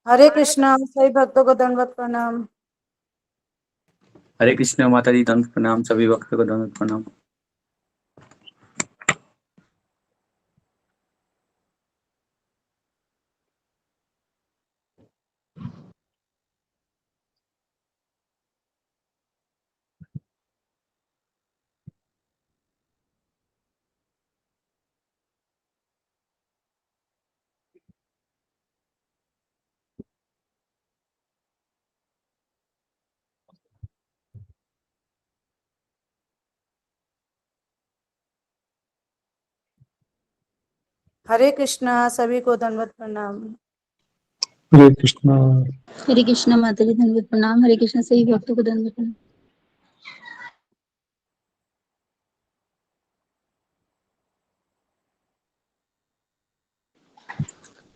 हरे कृष्णा। सभी भक्तों को दंडवत प्रणाम। हरे कृष्ण माता जी, दंड प्रणाम। सभी भक्तों को दंड प्रणाम। हरे कृष्णा। सभी को दंडवत प्रणाम। हरे कृष्णा। हरे कृष्णा माता जी दंडवत प्रणाम। हरे कृष्णा सभी भक्तों को दंडवत प्रणाम।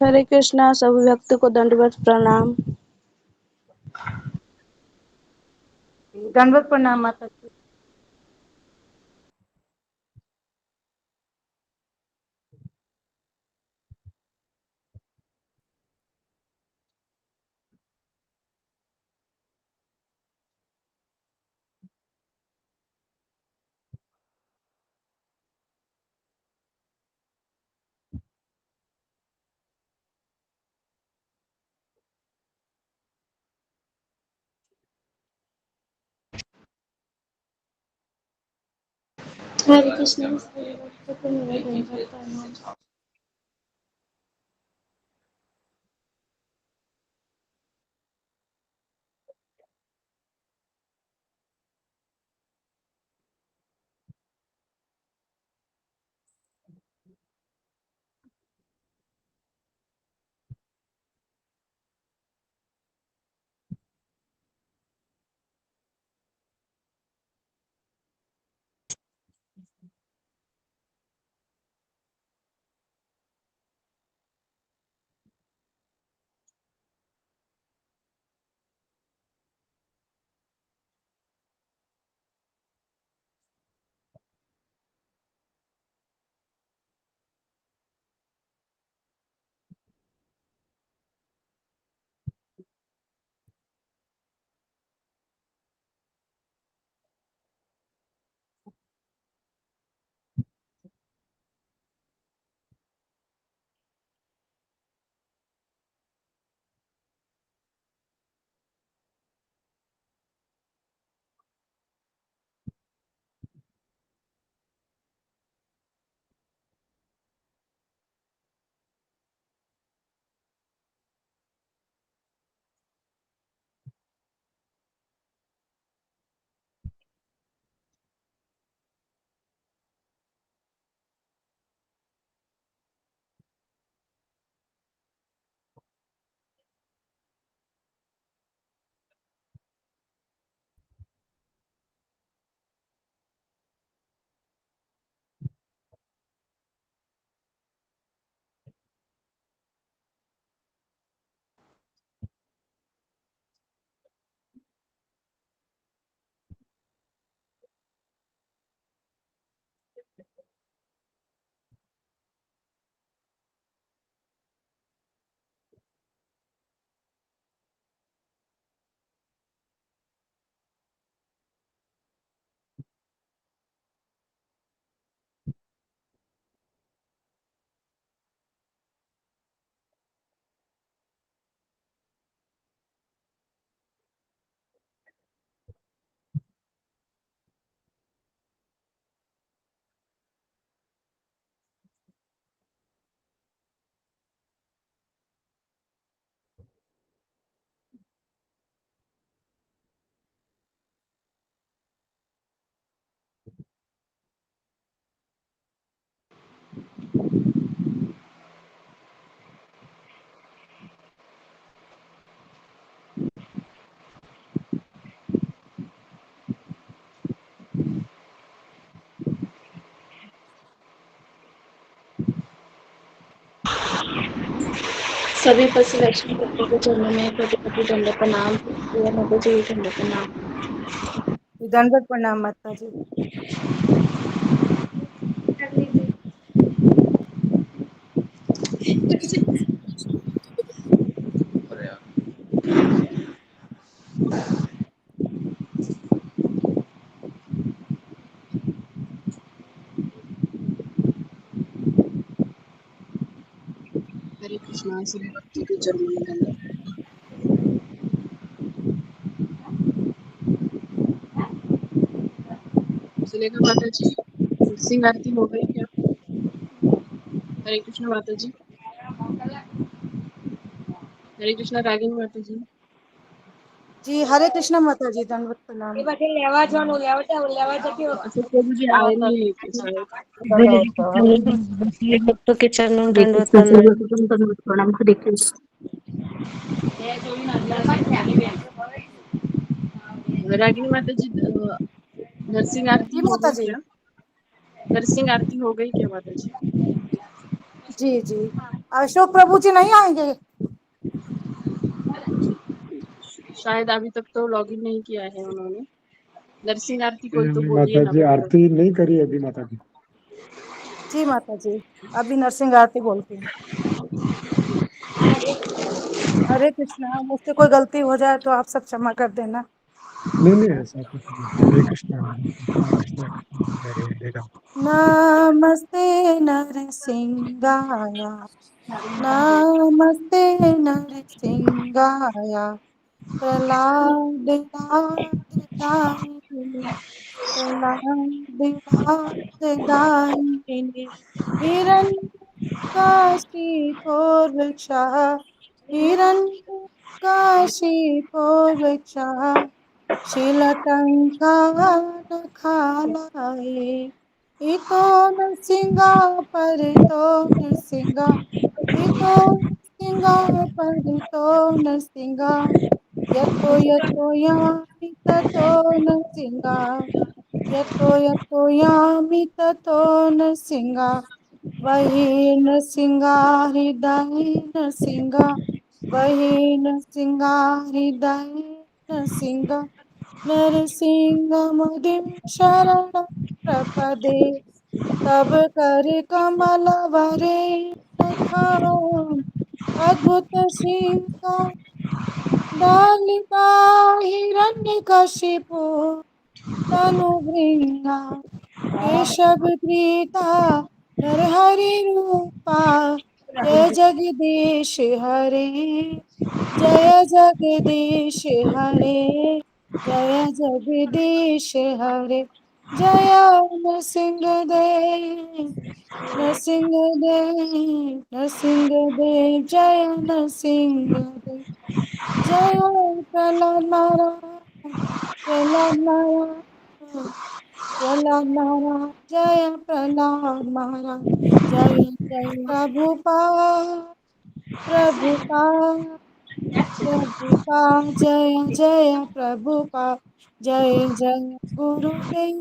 हरे कृष्णा सभी भक्त को दंडवत प्रणाम। दंडवत प्रणाम माता जी। हरे कृष्णा सभी भक्तों को मेरा दंडवत प्रणाम। सभी पशु लक्ष्मी भक्तों के चरणों में कोटि कोटि दंडवत प्रणाम। प्रिय माता जी दंडवत प्रणाम। दंडवत प्रणाम माता जी। कृष्णा सभी भक्तों को जन्म में सुलेखा माता जी सिंह आरती हो गई क्या? हरे कृष्णा माता जी। हरे कृष्णा रागिनी माता जी। जी हरे कृष्णा माता जी, दंडवत प्रणाम। अच्छा प्रभु जी आए नहीं है शायद। भक्तों के चरणों में हरे दंडवत कृष्ण प्रणाम। सर्वप्रथम दंडवत प्रणाम। हरे कृष्ण। रागिनी माता जी नरसिंह आरती जी हो माता गई जी। क्या? नरसिंह आरती हो गई क्या माता जी? जी जी। अशोक प्रभु जी नहीं आएंगे? शायद अभी तक तो लॉगिन नहीं किया है उन्होंने। नरसिंह आरती कोई तो बोलिए माता ना जी भक्त। आरती नहीं करी अभी माता जी। जी माता जी, अभी नरसिंह आरती बोलती हूँ। हरे कृष्णा, मुझसे कोई गलती हो जाए तो आप सब क्षमा कर देना। नहीं नहीं ऐसा कुछ नहीं। हरे कृष्णा कृष्णा कृष्णा कृष्णा हरे हरे राम। नमस्ते नरसिंहाया, नमस्ते नरसिंहाया, प्रहलाद दासदायिने, प्रहलाद दासदायिने, हिरण्यकाशिपो वृक्षः, हिरण्यकाशिपो वृक्षः, शीलटङ्कानखालाये, इतो नृसिंहा परितो नृसिंहा, इतो नृसिंहा परितो नृसिंहा, यतो यतो यामि ततो नृसिंहा, यतो यतो यामि ततो नृसिंहा, वही नृसिंहा हृदय नृसिंहा, वही नृसिंहा हृदय नृसिंहा, नरसिंहमुदिं शरणं प्रपदे, तब कर कमल वरे नखाम, अद्भुत सिंह दालिका हिरण्यकशिपु तनु भृंगा, केशव प्रीता नरहरि रूपा, जय जगदीश हरे, जय जगदीश हरे, जय जगदीश हरे, जय नरसिंहदेव, नरसिंहदेव, नरसिंहदेव, जय नरसिंहदेव, जय प्रहलाद महाराज, प्रहलाद महाराज, प्रहलाद महाराज, जय प्रहलाद महाराज, जय जय प्रभुपाद, प्रभुपाद, प्रभुपाद, जय जय प्रभुपाद, जय जय गुरुदेव,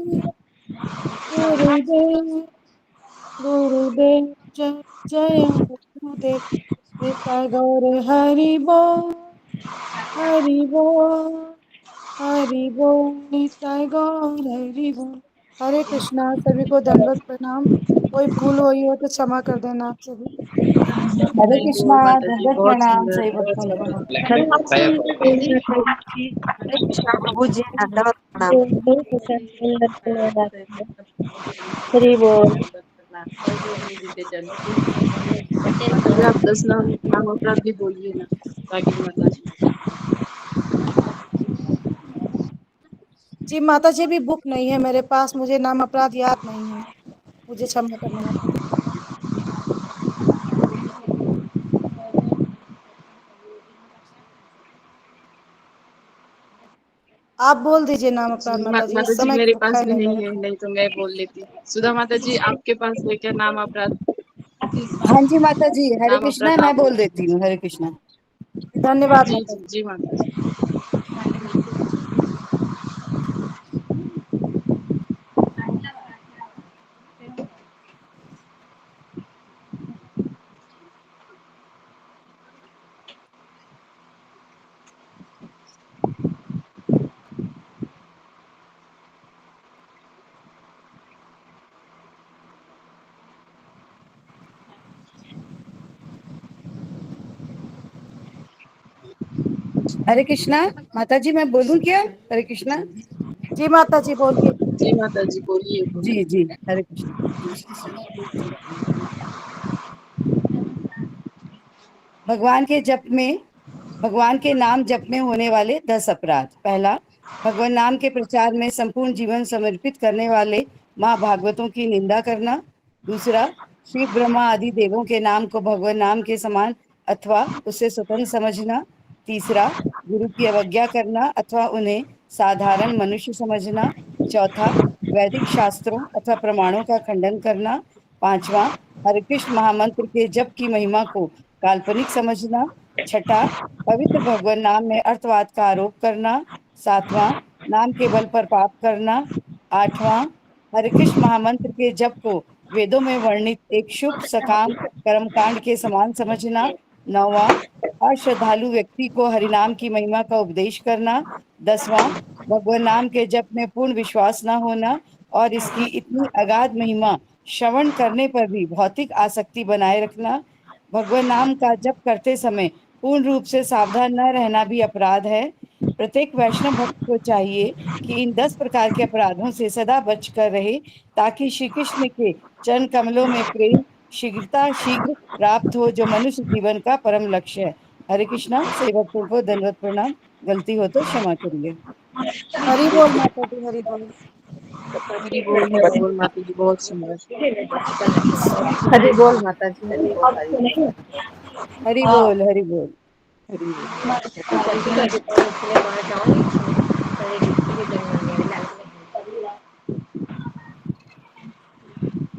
गुरुदेव, गुरुदेव, जय जय गुरुदेव, निताय गौर हरि बोल, हरि बोल, हरि बोल, निताय गौर हरि बोल। हरे कृष्णा, सभी को दंडवत प्रणाम। कोई भूल हुई हो तो क्षमा कर देना आप सभी। हरे हरि कृष्णा, बोल माता जी, दंडवत बहुत प्रणाम, सुंदर सही बहुत भक्तों को सुंदर। प्रणाम। हरे कृष्णा प्रभु जी, दंडवत प्रणाम। हरि बोल। अभी आप 10 नाम अपराध भी बोलिए ना रागिनी माता जी। जी माता जी, भी बुक नहीं है मेरे पास, मुझे नाम अपराध याद नहीं है, मुझे क्षमा करना माता जी। आप बोल दीजिए नाम अपराध माता जी, माता इस जी समय मेरे पास है भी नहीं नहीं मेरे है, पास। नहीं तो मैं बोल लेती। सुधा माता जी आपके पास है क्या नाम अपराध? हाँ जी माता जी, हरे नाम कृष्णा, अपराध मैं आप बोल बोल देती हूँ। दीजिए। हरे कृष्णा। धन्यवाद जी माता जी जी। जी माता जी। हरे कृष्णा माता जी, मैं बोलूँ क्या? हरे कृष्णा। जी माता जी बोलिए। जी माता जी बोलिए बोलिए। जी जी, हरे कृष्णा। भगवान के जप में भगवान के नाम जप में होने वाले 10 अपराध। पहला, भगवान नाम के प्रचार में संपूर्ण जीवन समर्पित करने वाले माँ भागवतों की निंदा करना। दूसरा, शिव ब्रह्मा आदि देवों के नाम को भगवान नाम के समान अथवा उससे स्वतंत्र समझना। तीसरा, गुरु की अवज्ञा करना अथवा उन्हें साधारण मनुष्य समझना। चौथा, वैदिक शास्त्रों अथवा प्रमाणों का खंडन करना। पांचवा, हरे कृष्ण महामंत्र के जप की महिमा को काल्पनिक समझना। छठा, पवित्र भगवान नाम में अर्थवाद का आरोप करना। सातवां, नाम के बल पर पाप करना। आठवां, हरे कृष्ण महामंत्र के जप को वेदों में वर्णित एक शुभ सकाम कर्मकांड के समान समझना। नौवां, अश्रद्धालु व्यक्ति को हरिनाम की महिमा का उपदेश करना। 10वां, भगवान नाम के जप में पूर्ण विश्वास न होना और इसकी इतनी अगाध महिमा श्रवण करने पर भी भौतिक आसक्ति बनाए रखना। भगवान नाम का जप करते समय पूर्ण रूप से सावधान न रहना भी अपराध है। प्रत्येक वैष्णव भक्त को चाहिए कि इन 10 प्रकार के अपराधों से सदा बचकर रहे, ताकि श्री कृष्ण के चरण कमलों में प्रेम शीघ्र प्राप्त हो, जो मनुष्य जीवन का परम लक्ष्य है। हरे कृष्णा। सही भक्तों को दंडवत प्रणाम। गलती हो तो क्षमा करिए। हरि बोल माता दी, हरि बोल। हरि बोल माता जी, बहुत सुंदर। हरि बोल माता जी, हरि बोल, हरि बोल। हरि बोल, हरि बोल। हरि बोल।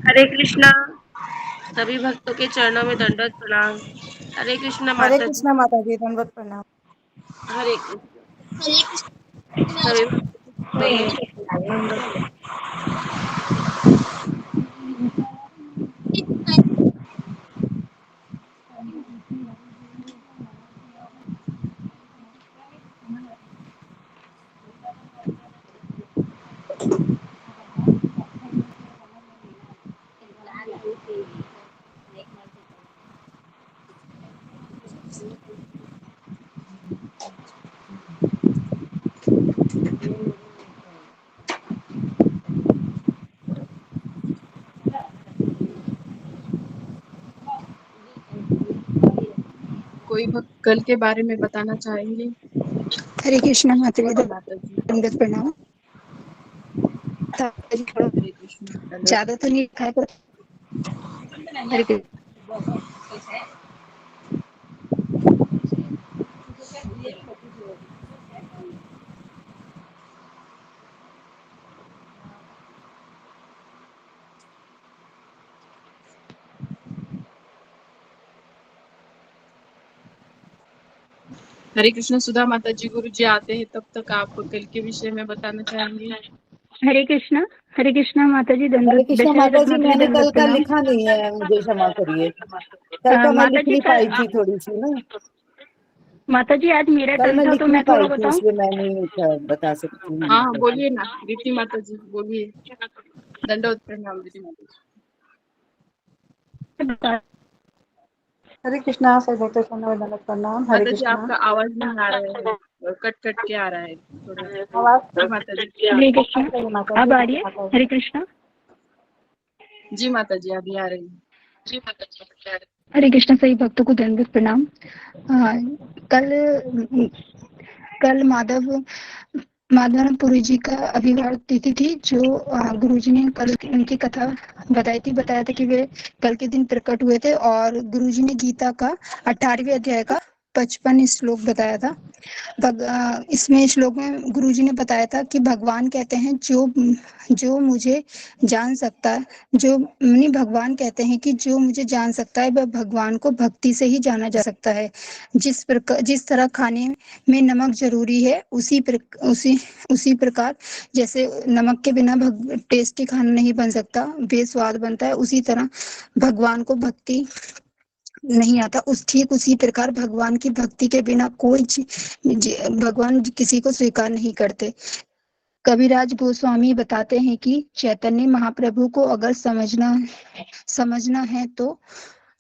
हरे कृष्णा। सभी भक्तों के चरणों में दंडवत प्रणाम। हरे कृष्णा हरे माता जी। कृष्णा माता दी, दंडवत प्रणाम। हरे कृष्ण। सभी भक्तों के चरणों में कोई भक्त कल के बारे में बताना चाहेंगे? हरे कृष्णा माता जी, जी माता जी। दंडवत प्रणाम। थोड़ा हरे कृष्ण। ज्यादा तो नहीं लिखा है पर हरे कृष्ण। हरे कृष्ण। सुधा माता जी, गुरु जी आते हैं तब तक आप कल के विषय में बताना चाहेंगे? हरे कृष्णा माता जी, हरे दंडवत कृष्णा माता दशरथ जी, माता जी, मैंने कल दंडवत का प्रणाम। लिखा नहीं है, मुझे क्षमा करिए। कल का मैं माता लिख जी नहीं पाई थी, कल थोड़ी सी ना। माता जी आज मेरा कल टर्न मैं था लिख तो नहीं मैं थोड़ा पाई थी, बताऊं। इसलिए मैं नहीं बता सकती हूँ। हाँ हाँ, बोलिए ना दीप्ति माता जी, बोलिए। दंडवत प्रणाम दीप्ति माता जी। हरे कृष्णा, सभी भक्तों को दंडवत प्रणाम। हरे माता जी, कृष्णा। आपका आवाज नहीं आ रहा है, कट कट के आ रहा है थोड़ा। आवाज जी माता जी। हरे कृष्णा। माता अब जी, आ रही है? माता हरे जी। कृष्णा। जी माता जी, अभी आ रही है। हरे कृष्णा। सही भक्तों को दंडवत प्रणाम। कल कल माधवपुरी जी का अभिवाद तिथि थी, जो गुरुजी ने कल उनकी कथा बताया था कि वे कल के दिन प्रकट हुए थे और गुरुजी ने गीता का 18वें अध्याय का 55 श्लोक बताया था। इसमें श्लोक में गुरुजी ने बताया था कि भगवान कहते हैं जो मुझे जान सकता है, भगवान कहते हैं कि जो मुझे जान सकता है वह भगवान को भक्ति से ही जाना जा सकता है। जिस तरह खाने में नमक जरूरी है, उसी प्रकार जैसे नमक के बिना टेस्टी खाना नहीं बन सकता, बेस्वाद बनता है, उसी तरह भगवान को भक्ति नहीं आता। उसी प्रकार भगवान की भक्ति के बिना भगवान किसी को स्वीकार नहीं करते। कविराज गोस्वामी बताते हैं कि चैतन्य महाप्रभु को अगर समझना है तो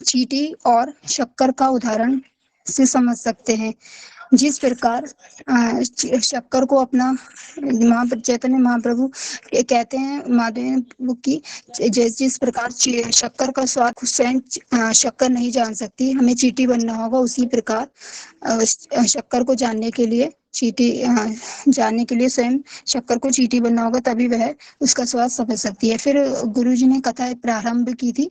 चींटी और शक्कर का उदाहरण से समझ सकते हैं। जिस प्रकार शक्कर को अपना चैतन्य महाप्रभु कहते हैं माधव की जिस प्रकार शक्कर का स्वाद स्वयं शक्कर नहीं जान सकती, हमें चींटी बनना होगा। उसी प्रकार शक्कर को जानने के लिए जानने के लिए स्वयं शक्कर को चींटी बनना होगा, तभी वह उसका स्वाद समझ सकती है। फिर गुरुजी ने कथा प्रारंभ की थी,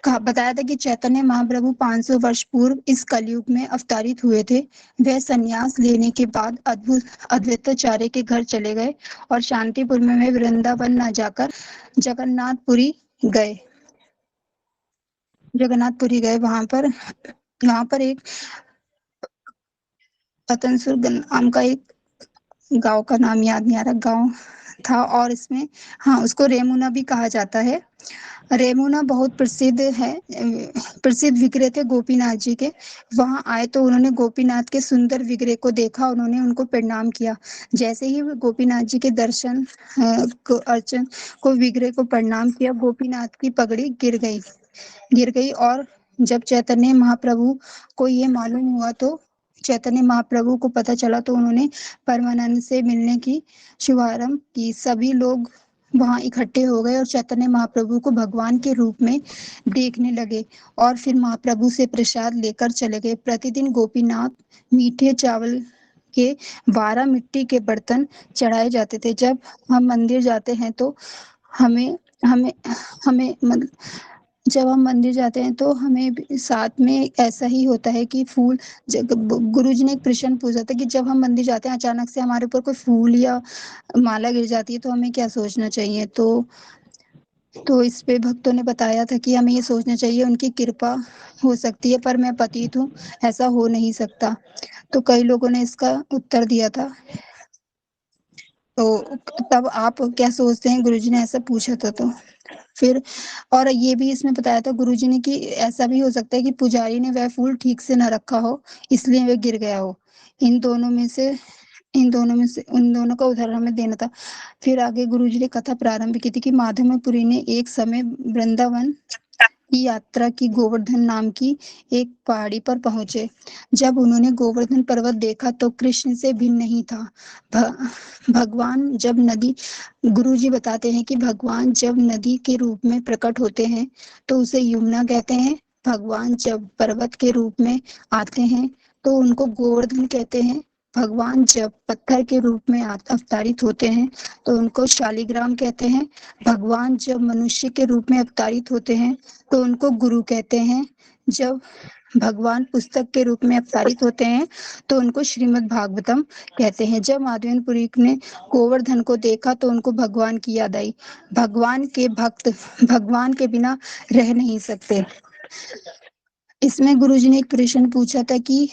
बताया था कि चैतन्य महाप्रभु 500 वर्ष पूर्व इस कलयुग में अवतरित हुए थे। वह संन्यास लेने के बाद अद्वैताचार्य के घर चले गए और शांतिपुर में वे वृंदावन न जाकर जगन्नाथपुरी गए। वहां पर एक पतनसुर नाम का एक गांव का नाम याद नहीं आ रहा, गांव था, और इसमें उसको रेमुना भी कहा जाता है। रेमुना बहुत प्रसिद्ध है, प्रसिद्ध विग्रह थे गोपीनाथ जी के। वहां आए तो उन्होंने गोपीनाथ के सुंदर विग्रह को देखा, उन्होंने उनको प्रणाम किया। जैसे ही वो गोपीनाथ जी के दर्शन को विग्रह को प्रणाम किया, गोपीनाथ की पगड़ी गिर गई। और जब चैतन्य महाप्रभु को ये मालूम हुआ, तो चैतन्य महाप्रभु को पता चला, तो उन्होंने परमानंद से मिलने की शुभारंभ की। सभी लोग वहां इकट्ठे हो गए और चैतन्य महाप्रभु को भगवान के रूप में देखने लगे और फिर महाप्रभु से प्रसाद लेकर चले गए। प्रतिदिन गोपीनाथ मीठे चावल के 12 मिट्टी के बर्तन चढ़ाए जाते थे। जब हम मंदिर जाते हैं तो हमें हमें हमें जब हम मंदिर जाते हैं तो हमें साथ में ऐसा ही होता है कि फूल, गुरु जी ने एक प्रश्न पूछा था कि जब हम मंदिर जाते हैं अचानक से हमारे ऊपर कोई फूल या माला गिर जाती है तो हमें क्या सोचना चाहिए। तो इस पे भक्तों ने बताया था कि हमें ये सोचना चाहिए उनकी कृपा हो सकती है, पर मैं पतित हूँ, ऐसा हो नहीं सकता। तो कई लोगों ने इसका उत्तर दिया था। तो तब आप क्या सोचते हैं, गुरुजी ने ऐसा पूछा था। तो फिर और ये भी इसमें बताया था गुरुजी ने कि ऐसा भी हो सकता है कि पुजारी ने वह फूल ठीक से न रखा हो, इसलिए वह गिर गया हो। उन दोनों का उदाहरण हमें देना था। फिर आगे गुरुजी ने कथा प्रारंभ की थी कि माधवपुरी ने एक समय वृंदावन की यात्रा की, गोवर्धन नाम की एक पहाड़ी पर पहुंचे। जब उन्होंने गोवर्धन पर्वत देखा तो कृष्ण से भिन्न नहीं था। भगवान जब नदी गुरुजी बताते हैं कि भगवान जब नदी के रूप में प्रकट होते हैं तो उसे यमुना कहते हैं। भगवान जब पर्वत के रूप में आते हैं तो उनको गोवर्धन कहते हैं। भगवान जब पत्थर के रूप में अवतारित होते हैं तो उनको शालिग्राम कहते हैं। भगवान जब मनुष्य के रूप में अवतारित होते हैं तो उनको गुरु कहते हैं। जब भगवान पुस्तक के रूप में अवतारित होते हैं तो उनको श्रीमद् भागवतम कहते हैं। जब माधवेंद्रपुरी ने गोवर्धन को देखा तो उनको भगवान की याद आई। भगवान के भक्त भगवान के बिना रह नहीं सकते। इसमें गुरुजी ने एक प्रश्न पूछा था कि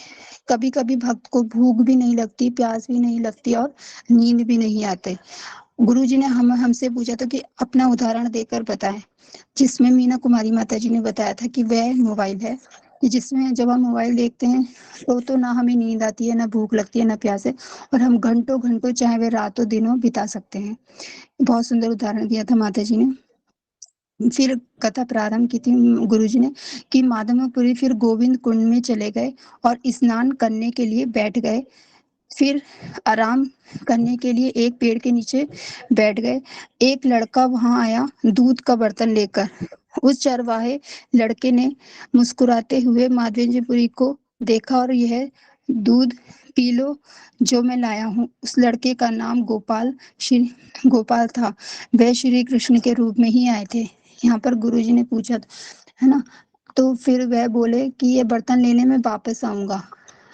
कभी कभी भक्त को भूख भी नहीं लगती, प्यास भी नहीं लगती और नींद भी नहीं आते। गुरुजी ने हमसे पूछा था कि अपना उदाहरण देकर बताएं, जिसमें मीना कुमारी माता जी ने बताया था कि वह मोबाइल है कि जिसमें जब हम मोबाइल देखते हैं तो ना हमें नींद आती है, ना भूख लगती है, ना प्यास है, और हम घंटों घंटों चाहे वे रातों दिनों बिता सकते हैं। बहुत सुंदर उदाहरण दिया था माता जी ने। फिर कथा प्रारंभ की थी गुरुजी ने कि माधवपुरी फिर गोविंद कुंड में चले गए और स्नान करने के लिए बैठ गए। फिर आराम करने के लिए एक पेड़ के नीचे बैठ गए। एक लड़का वहां आया दूध का बर्तन लेकर। उस चरवाहे लड़के ने मुस्कुराते हुए माधवेंद्रपुरी को देखा और यह दूध पी लो जो मैं लाया हूँ। उस लड़के का नाम गोपाल था। वह श्री कृष्ण के रूप में ही आए थे। यहाँ पर गुरुजी ने पूछा है ना, तो फिर वह बोले कि ये बर्तन लेने में वापस आऊंगा।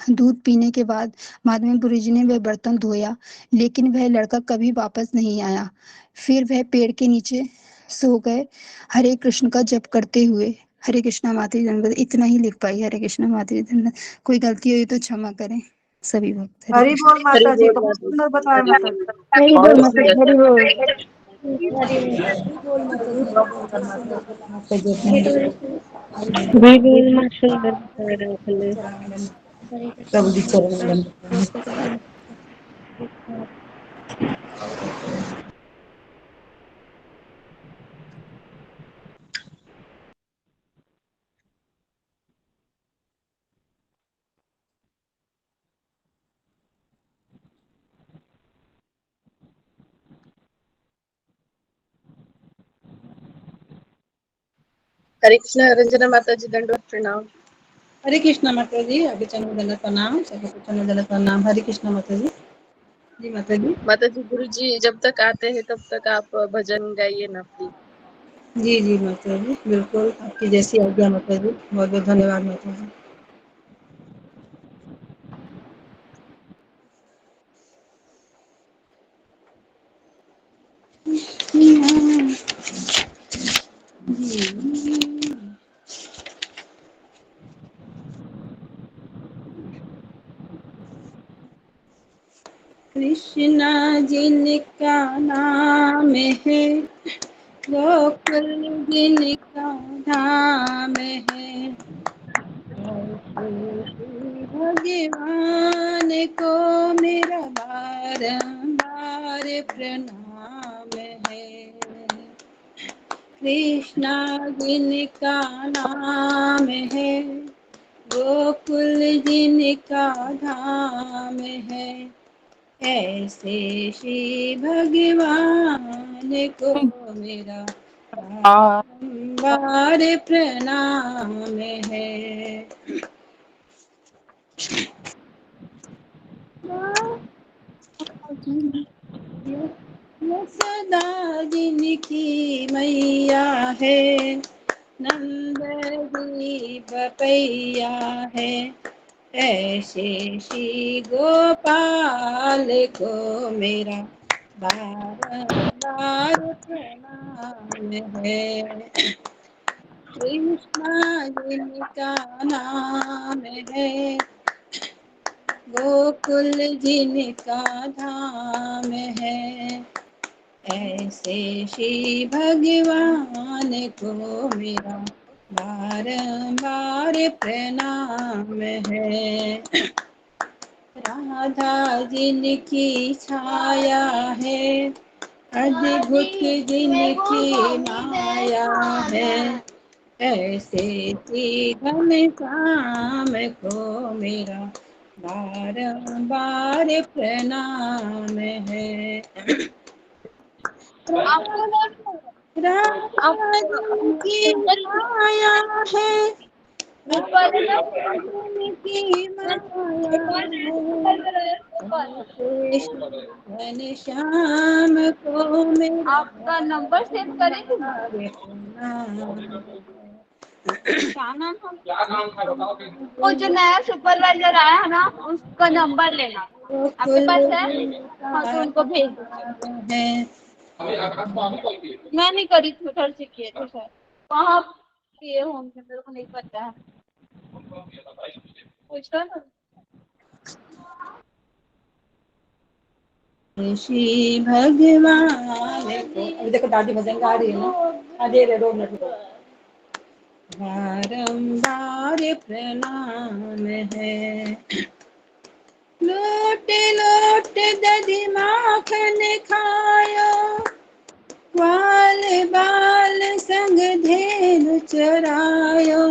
दूध पीने के बाद माधवेंद्रपुरी जी ने वह बर्तन धोया, लेकिन वह लड़का कभी वापस नहीं आया। फिर वह पेड़ के नीचे सो गए, हरे कृष्ण का जप करते हुए। हरे कृष्णा माता जी धन्यवाद। इतना ही लिख पाई। हरे कृष्णा माता जी धन्यवाद। कोई गलती हुई तो क्षमा करें सभी भक्त। हरे हरि कृष्ण। बोल माता जी, बहुत सुंदर बताया माता जी। हरि बोल बहुत माता सुंदर। दी, हरि बोल। हरि बोल माता जी की, बहुत सुंदर बताया माता जी अपने हरि बोल मां सुंदर बताया आपने। प्रभु जी चरण में वंदन। हरे कृष्णा रंजना माता जी, दंडवत प्रणाम। हरे कृष्णा माता जी, आगे चलो दंडवत प्रणाम, सबको चलो दंडवत प्रणाम। हरे कृष्णा माता जी। जी माता जी। माता जी, गुरु जी जब तक आते हैं तब तक आप भजन गाइए ना प्लीज। जी जी माता जी, बिल्कुल आपकी जैसी आज्ञा माता जी। बहुत बहुत धन्यवाद माता जी। कृष्णा जिनका नाम है, गोकुल जिनका धाम है, ऐसे भगवान को मेरा बारंबार प्रणाम है। कृष्णा जिनका नाम है, गोकुल जिनका धाम है, ऐसे श्री भगवान को मेरा बारंबार प्रणाम है। सदा जिनकी मैया है, नंद जी बपैया है, ऐसे श्री गोपाल को मेरा बारंबार प्रणाम है। कृष्णा जिनका नाम है, गोकुल जिनका धाम है, ऐसे श्री भगवान को मेरा बारंबार प्रणाम है। राधा जिनकी छाया है, अद्भुत जिनकी माया है, ऐसे श्री घनश्याम को मेरा बारंबार प्रणाम है। राधा जिनकी माया है, जिनकी माया है, घनश्याम को मेरा आपका नंबर सेव करेंगे क्या नाम वो जो नया सुपरवाइजर आया है ना, उसका नंबर लेना आपके पास है। हाँ तो उनको भेज दो। मैं नहीं करी थी, उधर से किए थे सर। वहाँ किए होंगे, मेरे को नहीं पता है, पूछो ना। श्री भगवान को, अभी देखो दादी भजन गा रही है ना, दे रहे 2 मिनट को। बारंबार प्रणाम है, लोट लोट दधि माखन खायो, ग्वाल बाल संग धेनु चरायो,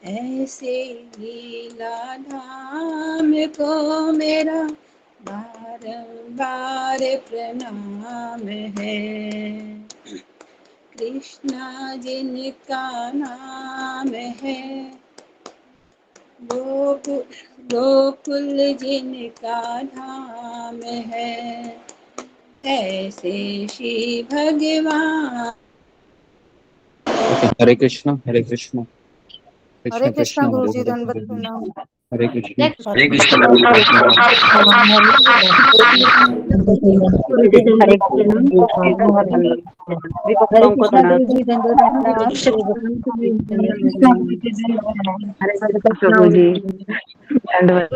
ऐसे लीला धाम को मेरा बारंबार प्रणाम है। कृष्णा जिनका नाम है, गोकुल जिनका धाम है, ऐसे श्री भगवान। हरे कृष्णा हरे कृष्णा, हरे कृष्ण कृष्णा कृष्ण गुरु हरे जी, हरे, दंडवत हरे प्रणाम। हरे कृष्ण हरे कृष्ण हरे गुरु जी। कृष्ण। हरे कृष्ण सभी हरे भक्तों को कृष्णा गुरु दंडवत। जी, दंडवत प्रणाम। हरे कृष्ण प्रभु जी, दंडवत।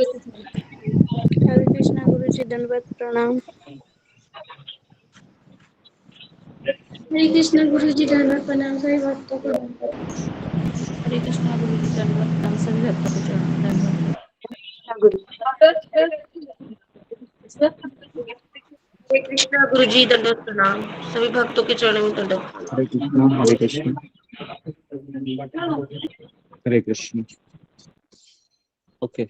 हरे कृष्णा गुरु जी, दंडवत प्रणाम। हरे कृष्णा गुरु जी, धन्यवाद प्रणाम, सभी भक्तों को हरे कृष्णा गुरु जी, दंडवत प्रणाम, सभी भक्तों को चरण दंडवत। हरे कृष्णा गुरु जी, दंडवत प्रणाम, सभी भक्तों के चरणों में दंडवत प्रणाम। हरे कृष्ण हरे कृष्ण, हरे कृष्ण। ओके।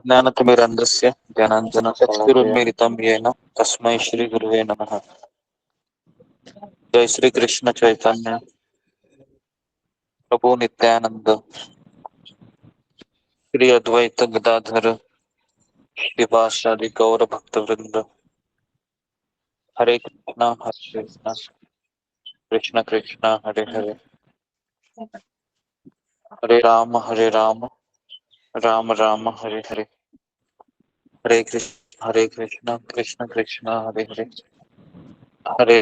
ज्ञानतिमिरन्धस्य ज्ञानाञ्जनचक्षुरुन्मीलितं येन तस्मै श्रीगुरुवे नमः। जय श्री कृष्ण चैतन्य प्रभु नित्यानंद श्री अद्वैत गदाधर श्रीवासादि गौर भक्त वृंद। हरे कृष्णा कृष्ण कृष्णा हरे हरे, हरे राम राम राम हरे हरे, हरे कृष्णा कृष्ण कृष्णा हरे हरे, हरे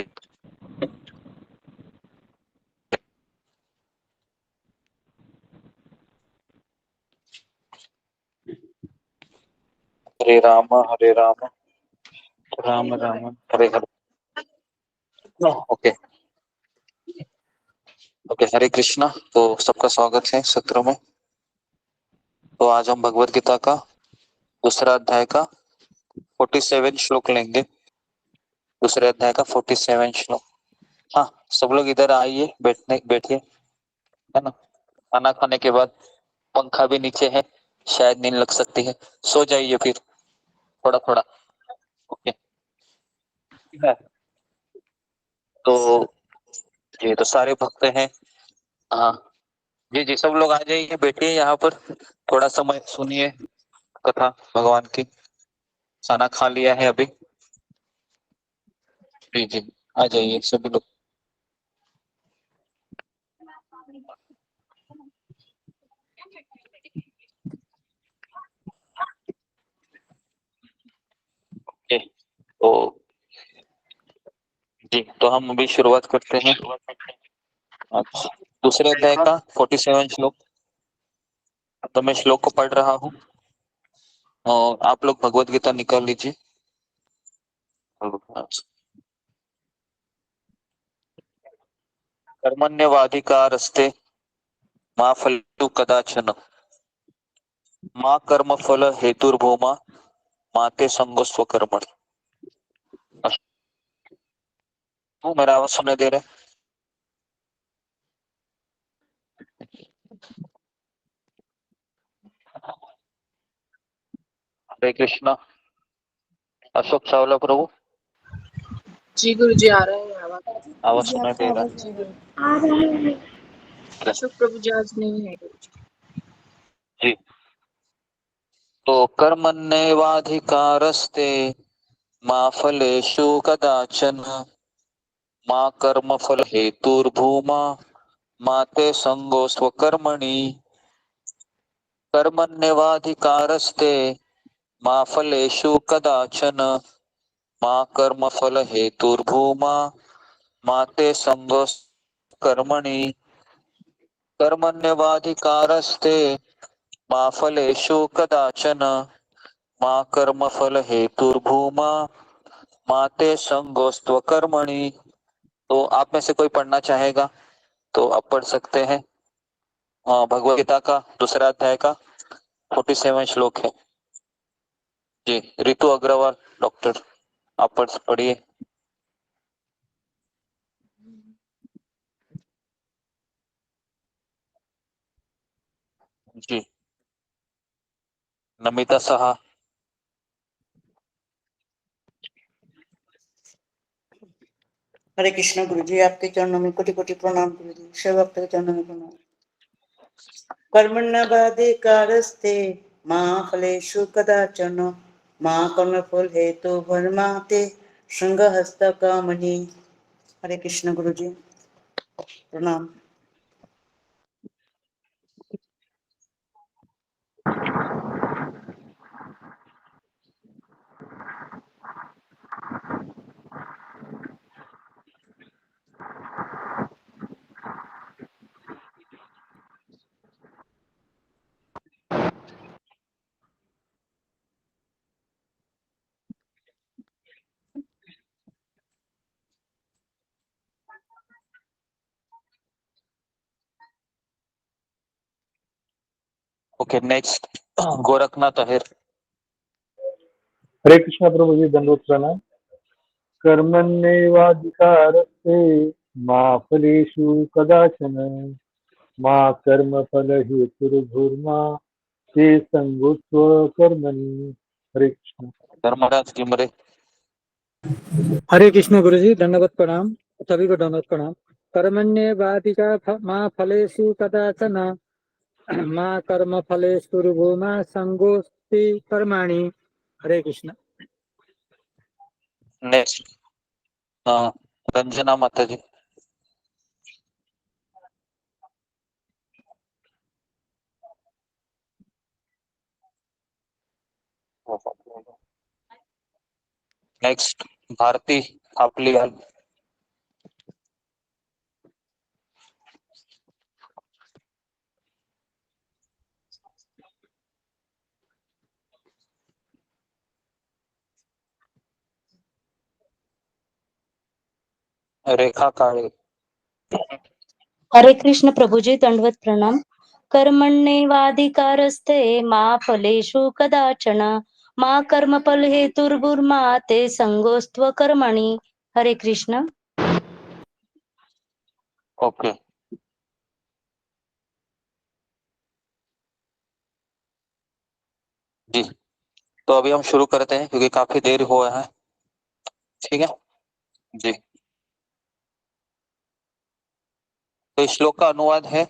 हरे राम राम राम हरे हरे। ओके ओके, हरे कृष्णा। तो सबका स्वागत है सत्र में। तो आज हम भगवत गीता का दूसरा अध्याय का 47 श्लोक लेंगे। दूसरे अध्याय का 47 श्लोक। हाँ, सब लोग इधर आइए, बैठिए, है ना। खाना खाने के बाद पंखा भी नीचे है, शायद नींद लग सकती है, सो जाइए फिर थोड़ा थोड़ा। ओके, है। तो ये तो सारे भक्त हैं। हाँ जी जी, सब लोग आ जाइए, बैठिए यहाँ पर, थोड़ा समय सुनिए कथा भगवान की। खाना खा लिया है अभी। जी जी, आ जाइए सभी लोग। ओके, तो जी, तो हम अभी शुरुआत करते हैं। अच्छा, दूसरे अध्याय का 47 श्लोक। तो मैं श्लोक को पढ़ रहा हूँ और आप लोग भगवत गीता निकाल लीजिए। कर्मण्यवाधिकारस्ते मा फलेषु कदाचन मा कर्म फल हेतुर्भूमा मा ते संगोस्व कर्मणि। तो मेरा आवाज सुनाई दे रहा है? हरे कृष्णा। अशोक चावला प्रभु, जी गुरु जी, आ रहा है आवाज। आवाज सुनाई दे रहा जी है? गुरु। अशोक प्रभु जी आज नहीं है गुरु जी। जी, तो कर्मण्येवाधिकारस्ते मा फलेषु कदाचन मा कर्म फल हेतुर्भूमा मा ते संगोस्व कर्मणि। कर्मण्येवाधिकारस्ते मा फलेषु कदाचन मा कर्म फल हेतुर्भूमा मा ते संगोस्व कर्मणि। कर्मण्येवाधिकारस्ते मा फलेषु कदाचन मा कर्म फल हेतुर्भूमा मा ते संगोस्त्व कर्मणि। तो आप में से कोई पढ़ना चाहेगा तो आप पढ़ सकते हैं। भगवद गीता का दूसरा अध्याय का 47 श्लोक है। जी, रितु अग्रवाल डॉक्टर, आप पढ़िए। जी, नमिता साहा। हरे कृष्ण गुरु जी, आपके चरणों में कोटि कोटि प्रणाम गुरु जी। शिव भक्त के चरणों में प्रणाम। कर्मण्येवाधिकारस्ते मा फलेषु कदाचन मा कर्मफल हेतु भर्मा ते संगहस्त कामनि। हरे कृष्ण गुरु जी, प्रणाम। Okay next Gorakhnath Ahir. हरे कृष्णा प्रभु जी, दंडवत प्रणाम। कर्मण्येवाधिकारस्ते मा फलेषु कदाचन मा कर्मफल हेतुर्भुर्मा ते संगोत्व कर्मणि। हरे कृष्ण। धर्मराज गिमरे। हरे कृष्ण गुरु जी, दंडवत प्रणाम। सभी को दंडवत प्रणाम। कर्मण्य वादिका माँ फलेषु कदाचन माँ कर्म फलेषु माँ संगोस्ति कर्माणि। हरे कृष्ण। नेक्स्ट रंजना माता जी। नेक्स्ट भारती आपलीवाल। रेखा काळे। हरे कृष्ण प्रभु जी, दंडवत प्रणाम। कर्मण्येवाधिकारस्ते मा फलेषु कदाचन मा कर्मफल हेतुर्भुर्मा ते संगोस्त्व कर्मणि। हरे कृष्ण। ओके जी, तो अभी हम शुरू करते हैं क्योंकि काफी देर हुआ है। ठीक है जी। तो इस श्लोक का अनुवाद है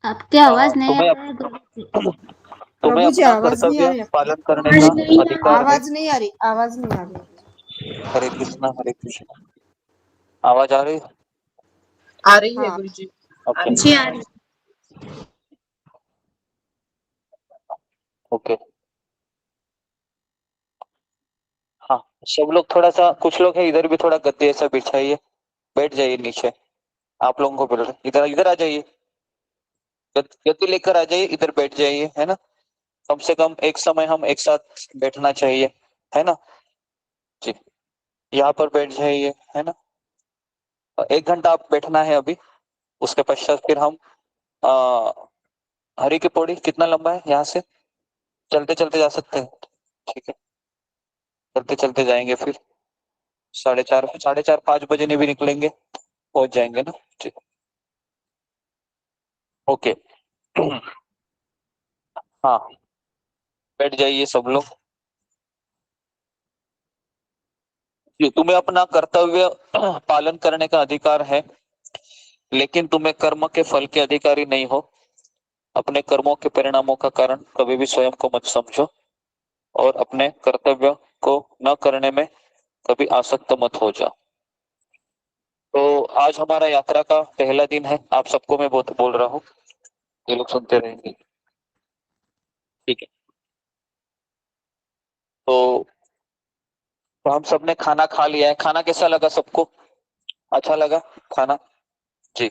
आपकी आवाज नहीं आ तुम्हें रहा है गुरु जी। तुम्हें प्रभु जी अपना आवाज नहीं आ कर्तव्य रही आपकी। पालन करने का अधिकार है। आवाज नहीं आ रही, आवाज नहीं आ रही। हरे कृष्णा हरे कृष्णा। आवाज आ रही है? आ रही है हाँ। गुरु जी। ओके अच्छी आ रही। ओके। हाँ सब लोग थोड़ा सा, कुछ लोग है इधर भी थोड़ा गद्दे ऐसा बिछाइए, बैठ जाइए नीचे। आप लोगों को बोल रहे इधर इधर आ जाइए, गद्दी लेकर आ जाइए, इधर बैठ जाइए, है ना। कम से कम एक समय हम एक साथ बैठना चाहिए, है ना जी। यहाँ पर बैठ जाइए, है ना। 1 घंटा आप बैठना है अभी। उसके पश्चात फिर हम आ, हरि की पौड़ी कितना लंबा है यहाँ से, चलते चलते जा सकते हैं। ठीक है, चलते चलते जाएंगे, फिर 4:30 5 बजे नहीं भी निकलेंगे, पहुंच जाएंगे ना जी। ओके हाँ बैठ जाइए सब लोग। जी, तुम्हें अपना कर्तव्य पालन करने का अधिकार है, लेकिन तुम्हें कर्म के फल के अधिकारी नहीं हो। अपने कर्मों के परिणामों का कारण कभी भी स्वयं को मत समझो और अपने कर्तव्य को न करने में कभी आसक्त मत हो जाओ। तो आज हमारा यात्रा का पहला दिन है। आप सबको मैं बहुत बोल रहा हूँ, ये लोग सुनते रहेंगे। ठीक है, तो हम सबने खाना खा लिया है। खाना कैसा लगा सबको? अच्छा लगा खाना जी।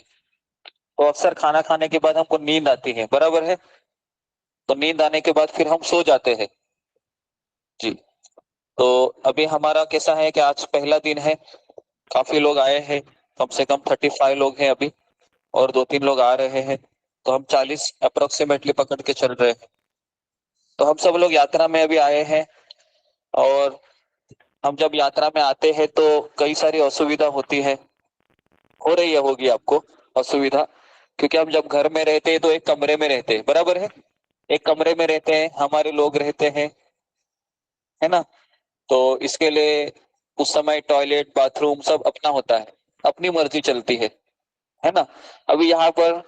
तो अक्सर खाना खाने के बाद हमको नींद आती है, बराबर है। तो नींद आने के बाद फिर हम सो जाते हैं जी। तो अभी हमारा कैसा है कि आज पहला दिन है, काफी लोग आए हैं, कम से कम 35 लोग हैं अभी, और 2-3 लोग आ रहे हैं, तो हम 40 अप्रोक्सीमेटली पकड़ के चल रहे हैं। तो हम सब लोग यात्रा में अभी आए हैं, और हम जब यात्रा में आते हैं तो कई सारी असुविधा होती है, हो रही है, होगी आपको असुविधा, क्योंकि हम जब घर में रहते हैं तो एक कमरे में रहते हैं, बराबर है। एक कमरे में रहते हैं, हमारे लोग रहते हैं, है ना। तो इसके लिए उस समय टॉयलेट बाथरूम सब अपना होता है, अपनी मर्जी चलती है ना। अभी यहाँ पर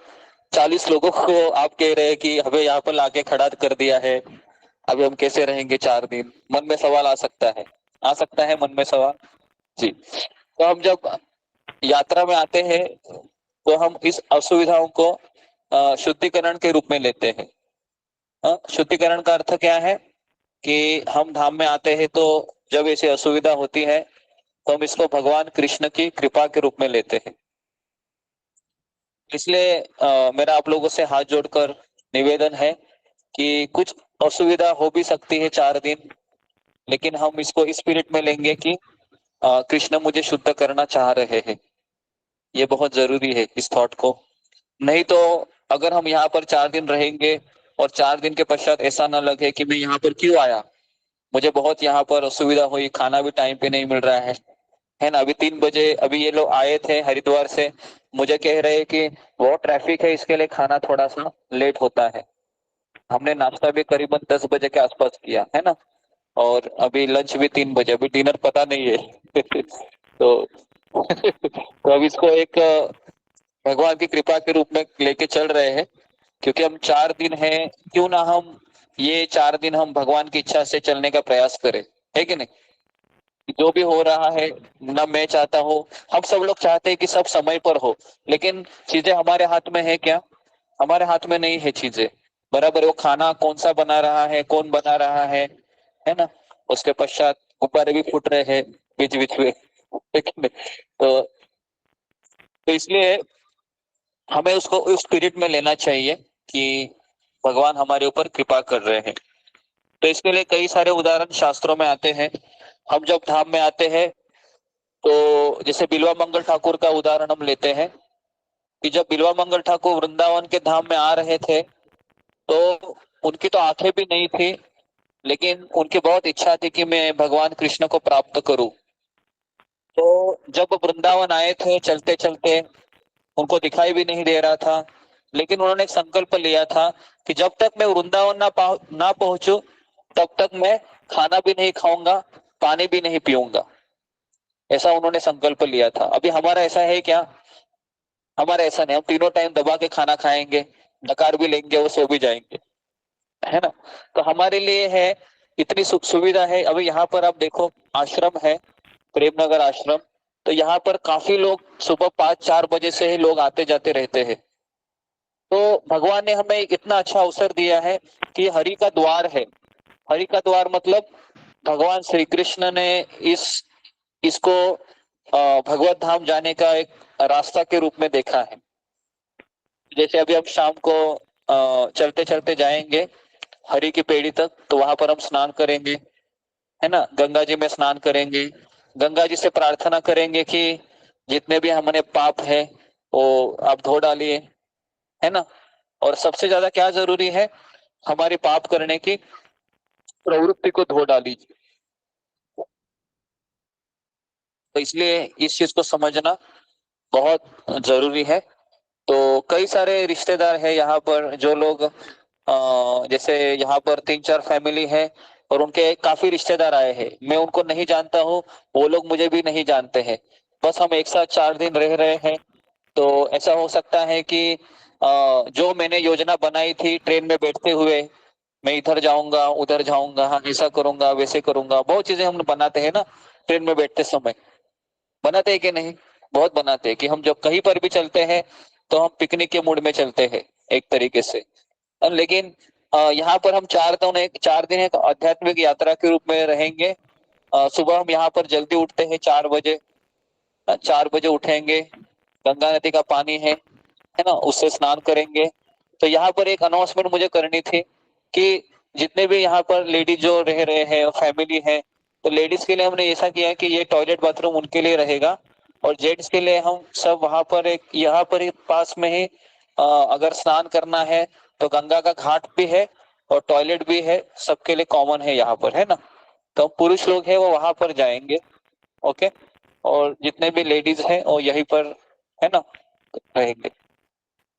40 लोगों को आप कह रहे हैं कि हमें यहाँ पर लाके खड़ा कर दिया है, अभी हम कैसे रहेंगे 4 दिन। मन में सवाल आ सकता है, आ सकता है मन में सवाल जी। तो हम जब यात्रा में आते हैं तो हम इस असुविधाओं को शुद्धिकरण के रूप में लेते हैं। शुद्धिकरण का अर्थ क्या है कि हम धाम में आते हैं तो जब ऐसी असुविधा होती है तो हम इसको भगवान कृष्ण की कृपा के रूप में लेते हैं। इसलिए मेरा आप लोगों से हाथ जोड़कर निवेदन है कि कुछ असुविधा हो भी सकती है 4 दिन, लेकिन हम इसको इस स्पिरिट में लेंगे कि कृष्ण मुझे शुद्ध करना चाह रहे हैं। ये बहुत जरूरी है इस थॉट को। नहीं तो अगर हम यहाँ पर 4 दिन रहेंगे और 4 दिन के पश्चात ऐसा ना लगे कि मैं यहाँ पर क्यों आया, मुझे बहुत यहाँ पर असुविधा हुई, खाना भी टाइम पे नहीं मिल रहा है ना। अभी 3 बजे अभी ये लोग आए थे हरिद्वार से, मुझे कह रहे हैं कि बहुत ट्रैफिक है, इसके लिए खाना थोड़ा सा लेट होता है। हमने नाश्ता भी करीबन 10 बजे के आसपास किया है ना, और अभी लंच भी 3 बजे, अभी डिनर पता नहीं है तो तो अब इसको एक भगवान की कृपा के रूप में लेके चल रहे हैं, क्योंकि हम 4 दिन हैं, क्यों ना हम ये 4 दिन हम भगवान की इच्छा से चलने का प्रयास करें, है कि नहीं। जो भी हो रहा है ना, मैं चाहता हूँ, हम सब लोग चाहते हैं कि सब समय पर हो, लेकिन चीजें हमारे हाथ में है क्या? हमारे हाथ में नहीं है चीजें, बराबर। वो खाना कौन सा बना रहा है, कौन बना रहा है ना। उसके पश्चात गुब्बारे भी फूट रहे हैं बीच बीच में, है कि नहीं? तो इसलिए हमें उसको उस स्पिरिट में लेना चाहिए कि भगवान हमारे ऊपर कृपा कर रहे हैं। तो इसके लिए कई सारे उदाहरण शास्त्रों में आते हैं। हम जब धाम में आते हैं तो जैसे बिल्वा मंगल ठाकुर का उदाहरण हम लेते हैं कि जब बिल्वा मंगल ठाकुर वृंदावन के धाम में आ रहे थे तो उनकी तो आंखें भी नहीं थी, लेकिन उनकी बहुत इच्छा थी कि मैं भगवान कृष्ण को प्राप्त करूं। तो जब वृंदावन आए थे, चलते चलते उनको दिखाई भी नहीं दे रहा था, लेकिन उन्होंने एक संकल्प लिया था कि जब तक मैं वृंदावन ना पहुंचू तब तक मैं खाना भी नहीं खाऊंगा, पानी भी नहीं पीऊंगा। ऐसा उन्होंने संकल्प लिया था। अभी हमारा ऐसा है क्या? हमारा ऐसा नहीं, हम तीनों टाइम दबा के खाना खाएंगे, डकार भी लेंगे और सो भी जाएंगे, है ना। तो हमारे लिए है इतनी सुख सुविधा है। अभी यहाँ पर आप देखो, आश्रम है, प्रेमनगर आश्रम, तो यहाँ पर काफी लोग सुबह 5-4 बजे से ही लोग आते जाते रहते हैं। तो भगवान ने हमें इतना अच्छा अवसर दिया है कि हरि का द्वार है। हरि का द्वार मतलब भगवान श्री कृष्ण ने इसको भगवत धाम जाने का एक रास्ता के रूप में देखा है। जैसे अभी हम शाम को चलते चलते जाएंगे हरि की पेड़ी तक, तो वहां पर हम स्नान करेंगे, है ना। गंगा जी में स्नान करेंगे, गंगा जी से प्रार्थना करेंगे कि जितने भी हमारे पाप है वो आप धो डालिए, है ना। और सबसे ज्यादा क्या जरूरी है? हमारी पाप करने की प्रवृत्ति को धो डालीजिए। तो इसलिए इस चीज को समझना बहुत जरूरी है। तो कई सारे रिश्तेदार है यहाँ पर, जो लोग जैसे यहाँ पर 3-4 फैमिली है और उनके काफी रिश्तेदार आए हैं। मैं उनको नहीं जानता हूँ, वो लोग मुझे भी नहीं जानते हैं, बस हम एक साथ 4 दिन रह रहे हैं। तो ऐसा हो सकता है कि जो मैंने योजना बनाई थी ट्रेन में बैठते हुए, मैं इधर जाऊंगा, उधर जाऊंगा, हाँ ऐसा करूंगा, वैसे करूंगा, बहुत चीजें हम बनाते हैं ना ट्रेन में बैठते समय। बनाते हैं कि नहीं? बहुत बनाते हैं कि हम जब कहीं पर भी चलते हैं तो हम पिकनिक के मूड में चलते हैं एक तरीके से। लेकिन यहाँ पर हम 4 दिन एक आध्यात्मिक यात्रा के रूप में रहेंगे। सुबह हम यहाँ पर जल्दी उठते हैं 4 बजे, 4 बजे उठेंगे, गंगा नदी का पानी है ना, उससे स्नान करेंगे। तो यहाँ पर एक अनाउंसमेंट मुझे करनी थी कि जितने भी यहाँ पर लेडीज जो रह रहे हैं, फैमिली है, तो लेडीज के लिए हमने ऐसा किया है कि ये टॉयलेट बाथरूम उनके लिए रहेगा, और जेंट्स के लिए हम सब वहां पर यहाँ पर ही पास में ही अगर स्नान करना है तो गंगा का घाट भी है और टॉयलेट भी है, सबके लिए कॉमन है यहाँ पर, है ना। तो पुरुष लोग है वो वहां पर जाएंगे, ओके, और जितने भी लेडीज हैं वो यहीं पर, है ना, रहेंगे।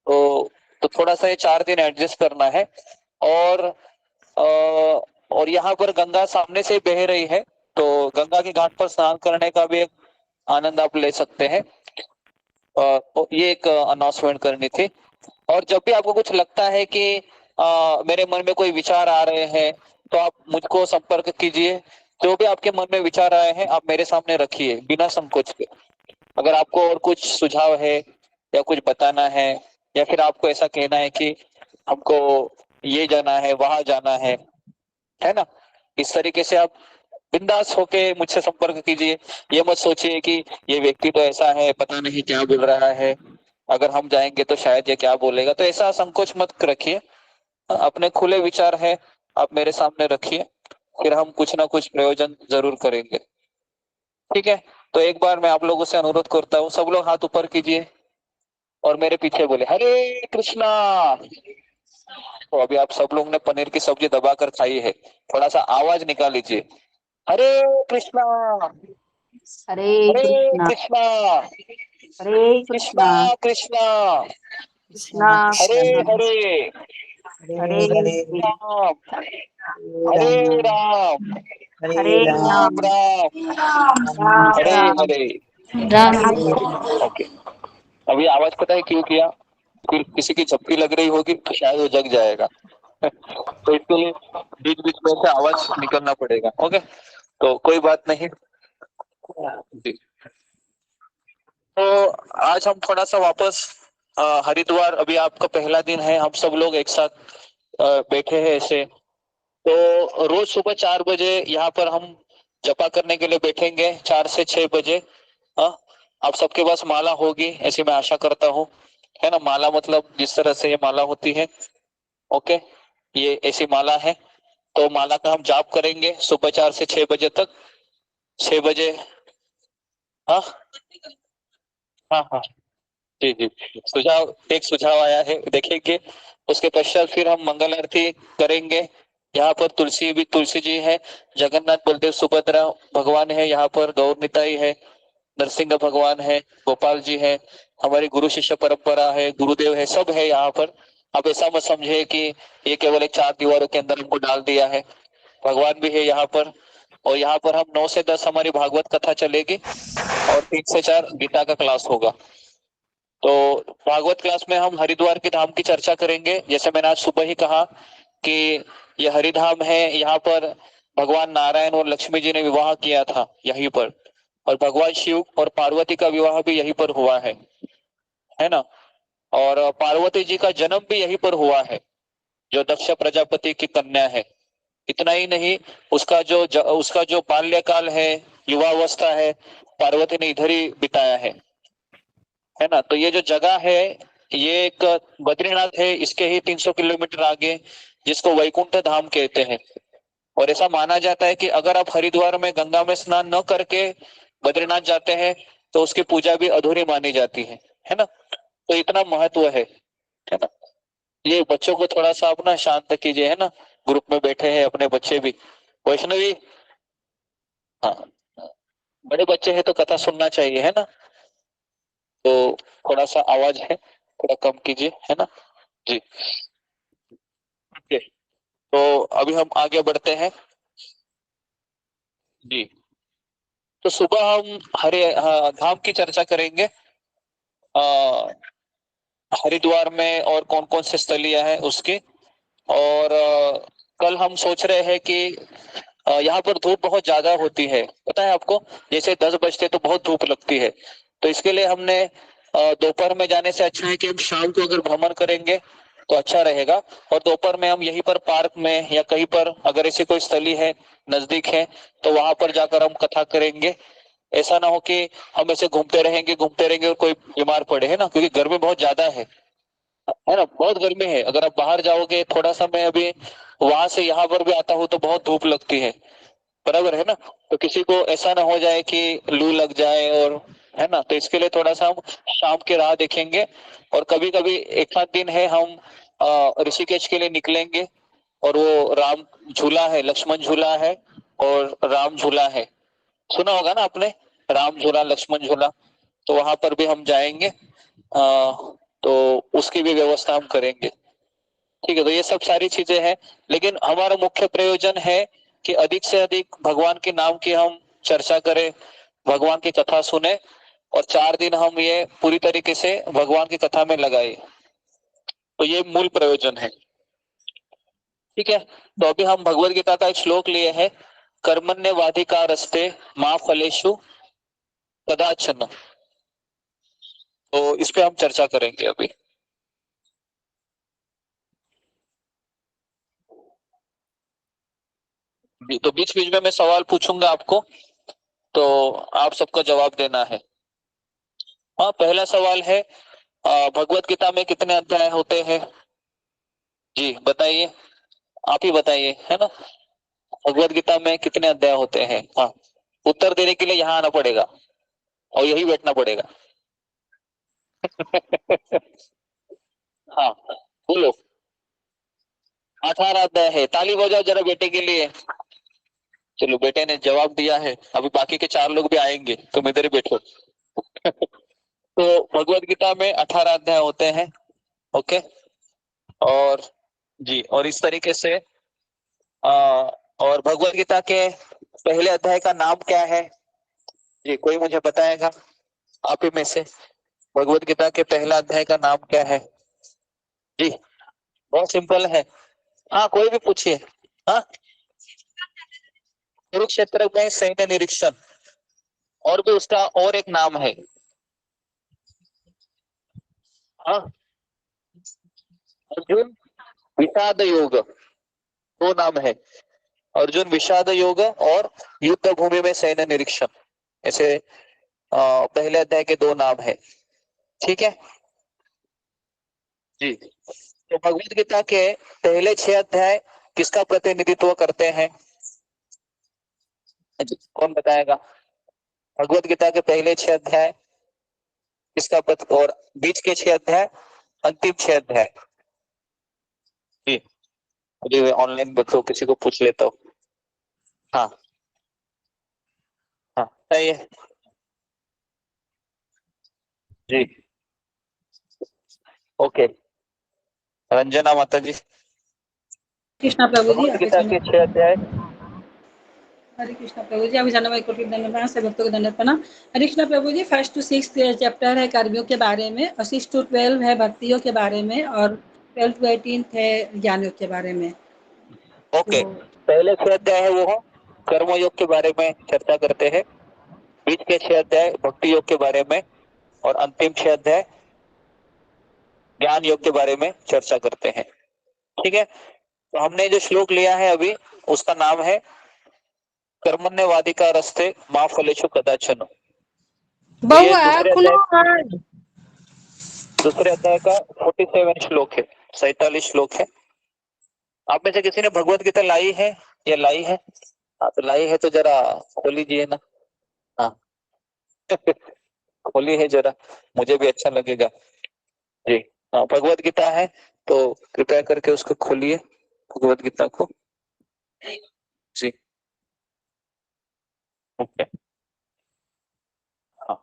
तो थोड़ा सा ये 4 दिन एडजस्ट करना है। और और यहाँ पर गंगा सामने से बह रही है, तो गंगा के घाट पर स्नान करने का भी एक आनंद आप ले सकते हैं। ये एक अनाउंसमेंट करनी थी। और जब भी आपको कुछ लगता है कि मेरे मन में कोई विचार आ रहे हैं, तो आप मुझको संपर्क कीजिए। जो भी आपके मन में विचार आए हैं आप मेरे सामने रखिए बिना संकोच के। अगर आपको और कुछ सुझाव है या कुछ बताना है, या फिर आपको ऐसा कहना है कि हमको ये जाना है, वहां जाना है ना, इस तरीके से आप बिंदास होके मुझसे संपर्क कीजिए। ये मत सोचिए कि ये व्यक्ति तो ऐसा है, पता नहीं क्या बोल रहा है अगर हम जाएंगे तो शायद ये क्या बोलेगा, तो ऐसा संकोच मत रखिए, अपने खुले विचार है आप मेरे सामने रखिए, फिर हम कुछ ना कुछ प्रयोजन जरूर करेंगे। ठीक है, तो एक बार मैं आप लोगों से अनुरोध करता हूँ, सब लोग हाथ ऊपर कीजिए और मेरे पीछे बोले हरे कृष्णा। तो अभी आप सब लोग ने पनीर की सब्जी दबाकर खाई है, थोड़ा सा आवाज निकाल लीजिए, हरे कृष्णा, हरे हरे कृष्णा, कृष्णा, हरे कृष्णा कृष्णा, कृष्णा, कृष्णा हरे कृष्णा, हरे, हरे हरे, राम, हरे राम, हरे राम राम, राम, राम हरे राम, हरे। राम ओके, अभी आवाज पता है क्यों किया? फिर किसी की झपकी लग रही होगी तो शायद वो जग जाएगा तो इसके लिए बीच बीच में से आवाज निकलना पड़ेगा। ओके, तो कोई बात नहीं जी। तो आज हम थोड़ा सा वापस हरिद्वार, अभी आपका पहला दिन है, हम सब लोग एक साथ बैठे हैं ऐसे। तो रोज सुबह 4 बजे यहाँ पर हम जपा करने के लिए बैठेंगे, 4 से 6 बजे। हाँ, आप सबके पास माला होगी ऐसी मैं आशा करता हूँ, है ना? माला मतलब जिस तरह से ये माला होती है, ओके, ये ऐसी माला है। तो माला का हम जाप करेंगे सुबह 4 से 6 बजे तक। 6 बजे, हाँ हाँ हाँ, जी जी, सुझाव, एक सुझाव आया है, देखेंगे। उसके पश्चात फिर हम मंगल आरती करेंगे। यहाँ पर तुलसी भी, तुलसी जी है, जगन्नाथ बलदेव सुभद्रा भगवान है, यहाँ पर गौर निताई है, नरसिंह भगवान है, गोपाल जी है, हमारी गुरु शिष्य परंपरा है, गुरुदेव है, सब है यहाँ पर। अब ऐसा मत समझे कि ये केवल एक 4 दीवारों के अंदर हमको डाल दिया है, भगवान भी है यहाँ पर। और यहाँ पर हम 9 से 10 हमारी भागवत कथा चलेगी और 3 से 4 गीता का क्लास होगा। तो भागवत क्लास में हम हरिद्वार के धाम की चर्चा करेंगे। जैसे मैंने आज सुबह ही कहा कि ये हरिधाम है, यहाँ पर भगवान नारायण और लक्ष्मी जी ने विवाह किया था यहीं पर, और भगवान शिव और पार्वती का विवाह भी यहीं पर हुआ है ना? और पार्वती जी का जन्म भी यहीं पर हुआ है, जो दक्ष प्रजापति की कन्या है। इतना ही नहीं, उसका जो बाल्यकाल है, युवावस्था है, पार्वती ने इधर ही बिताया है ना? तो ये जो जगह है, ये एक बद्रीनाथ है, इसके ही 300 किलोमीटर आगे, जिसको वैकुंठ धाम कहते हैं। और ऐसा माना जाता है कि अगर आप हरिद्वार में गंगा में स्नान न करके बद्रीनाथ जाते हैं तो उसकी पूजा भी अधूरी मानी जाती है ना? तो इतना महत्व है ना? ये बच्चों को थोड़ा सा अपना शांत कीजिए, है ना? ग्रुप में बैठे हैं अपने बच्चे भी। वैष्णवी, हाँ, बड़े बच्चे हैं तो कथा सुनना चाहिए, है ना? तो थोड़ा सा आवाज है, थोड़ा कम कीजिए, है ना जी? ओके, तो अभी हम आगे बढ़ते हैं जी। तो सुबह हम धाम की चर्चा करेंगे, हरिद्वार में और कौन कौन से स्थलियां हैं उसके। और कल हम सोच रहे हैं कि यहाँ पर धूप बहुत ज्यादा होती है, पता है आपको? जैसे 10 बजते तो बहुत धूप लगती है, तो इसके लिए हमने दोपहर में जाने से अच्छा है कि हम शाम को अगर भ्रमण करेंगे तो अच्छा रहेगा। और दोपहर में हम यहीं पर पार्क में या कहीं पर, अगर ऐसी कोई स्थली है नजदीक है, तो वहां पर जाकर हम कथा करेंगे। ऐसा ना हो कि हम ऐसे घूमते रहेंगे और कोई बीमार पड़े, है ना? क्योंकि गर्मी बहुत ज्यादा है ना? बहुत गर्मी है। अगर आप बाहर जाओगे थोड़ा सा, मैं अभी वहां से यहाँ पर भी आता हूँ तो बहुत धूप लगती है, बराबर है ना? तो किसी को ऐसा ना हो जाए कि लू लग जाए, और है ना? तो इसके लिए थोड़ा सा हम शाम की राह देखेंगे। और कभी कभी एक आध दिन है हम ऋषिकेश के लिए निकलेंगे, और वो राम झूला है, लक्ष्मण झूला है और राम झूला है, सुना होगा ना आपने? राम झूला, लक्ष्मण झूला, तो वहां पर भी हम जाएंगे। तो उसकी भी व्यवस्था हम करेंगे। ठीक है, तो ये सब सारी चीजें हैं, लेकिन हमारा मुख्य प्रयोजन है कि अधिक से अधिक भगवान के नाम की हम चर्चा करें, भगवान की कथा सुने, और 4 दिन हम ये पूरी तरीके से भगवान की कथा में लगाए। तो ये मूल प्रयोजन है। ठीक है, तो अभी हम भगवत गीता का एक श्लोक लिए हैं, कर्मण्यवाधिकारस्ते माँ फलेषु कदाचन। तो इस पे हम चर्चा करेंगे अभी। तो बीच बीच में मैं सवाल पूछूंगा आपको, तो आप सबको जवाब देना है। हाँ, पहला सवाल है, भगवत गीता में कितने अध्याय होते हैं? जी बताइए, आप ही बताइए, है ना। भगवत गीता में कितने अध्याय होते हैं? हाँ, उत्तर देने के लिए यहाँ आना पड़ेगा और यही बैठना पड़ेगा। हाँ बोलो। 18 अध्याय है। ताली बजाओ जरा बेटे के लिए। चलो बेटे ने जवाब दिया है, अभी बाकी के 4 लोग भी आएंगे, तुम इधर ही बैठो। तो भगवत गीता में 18 अध्याय होते हैं। ओके, और जी, और इस तरीके से और भगवत गीता के पहले अध्याय का नाम क्या है? जी कोई मुझे बताएगा आप ही में से? भगवत गीता के पहला अध्याय का नाम क्या है? जी बहुत सिंपल है। हाँ कोई भी पूछिए। हाँ, कुरुक्षेत्र में सैन्य निरीक्षण, और भी उसका और एक नाम है। हाँ, अर्जुन विषाद योग, दो नाम है। अर्जुन विषाद योग और युद्ध भूमि में सैन्य निरीक्षण, ऐसे पहले अध्याय के 2 नाम है। ठीक है जी। तो भगवत गीता के पहले 6 अध्याय किसका प्रतिनिधित्व करते हैं? जी, कौन बताएगा? भगवत गीता के पहले 6 अध्याय किसका और बीच के 6 अध्याय, अंतिम 6 अध्याय? जी अभी ऑनलाइन बच्चों किसी को पूछ लेता हूँ। हाँ हाँ सही है जी। ओके, रंजना माता जी। कृष्णा प्रभु जी, भगवत आपके गीता चरण। के 6 अध्याय। हरे कृष्णा प्रभु जी, अभी जाने वाले कोटि दंडवत से भक्तों को दंडवत प्रणाम। हरे कृष्णा प्रभु जी, 1 to 6 चैप्टर है कर्मियों के बारे में, और 6 to 12 है भक्तियों के बारे में, और 12 to 18 है ज्ञानियों के बारे में। ओके, पहले 6 अध्याय है वो कर्म योग के बारे में चर्चा करते हैं, बीच के 6 अध्याय भक्ति योग के बारे में, और अंतिम 6 अध्याय ज्ञान योग के बारे में चर्चा करते हैं। ठीक है, तो हमने जो श्लोक लिया है अभी, उसका नाम है कर्मण्यवादिका रस्ते मा फलेषु कदाचन। ये दूसरे अध्याय का 47 श्लोक है, 47 श्लोक है। आप में से किसी ने भगवत गीता लाई है या लाई है? हाँ तो लाई है तो जरा खोल लीजिए ना। हाँ खोली है जरा, मुझे भी अच्छा लगेगा जी। हाँ भगवत गीता है तो कृपया करके उसको खोलिए, भगवत गीता को जी। ओके हाँ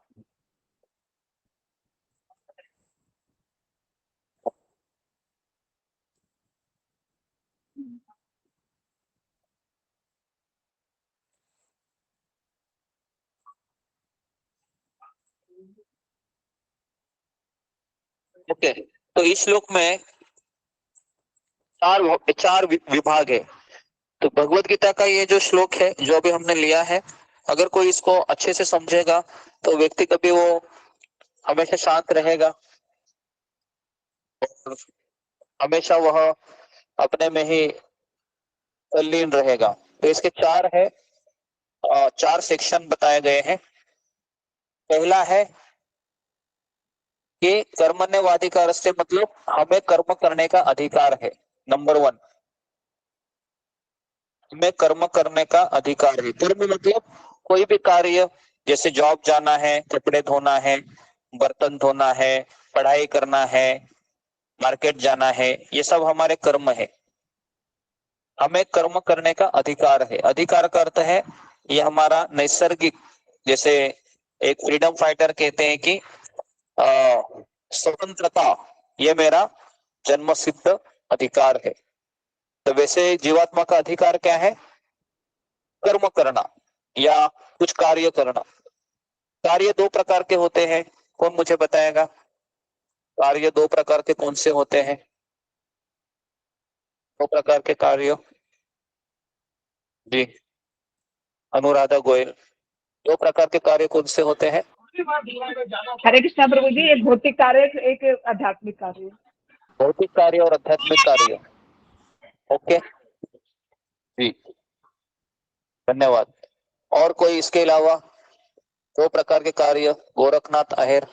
ओके। तो इस श्लोक में चार विभाग है। तो भगवत गीता का ये जो श्लोक है जो अभी हमने लिया है, अगर कोई इसको अच्छे से समझेगा तो व्यक्ति कभी वो हमेशा शांत रहेगा और हमेशा वह अपने में ही तल्लीन रहेगा। तो इसके 4 है, 4 सेक्शन बताए गए हैं। पहला है कि कर्मण्यवाधिकार से मतलब हमें कर्म करने का अधिकार है। नंबर 1, हमें कर्म करने का अधिकार है। कर्म मतलब कोई भी कार्य, जैसे जॉब जाना है, कपड़े धोना है, बर्तन धोना है, पढ़ाई करना है, मार्केट जाना है, ये सब हमारे कर्म है। हमें कर्म करने का अधिकार है। अधिकार का अर्थ है ये हमारा नैसर्गिक, जैसे एक फ्रीडम फाइटर कहते हैं कि स्वतंत्रता ये मेरा जन्म सिद्ध अधिकार है। तो वैसे जीवात्मा का अधिकार क्या है? कर्म करना या कुछ कार्य करना। कार्य 2 प्रकार के होते हैं, कौन मुझे बताएगा? कार्य 2 प्रकार के कौन से होते हैं? 2 प्रकार के कार्य जी, अनुराधा गोयल, 2 प्रकार के कार्य कौन से होते हैं? हरे कृष्णा प्रभु जी, एक भौतिक कार्य, एक आध्यात्मिक कार्य। भौतिक कार्य और आध्यात्मिक कार्य। ओके जी, धन्यवाद। और कोई इसके अलावा 2 प्रकार के कार्य? गोरखनाथ आहेर।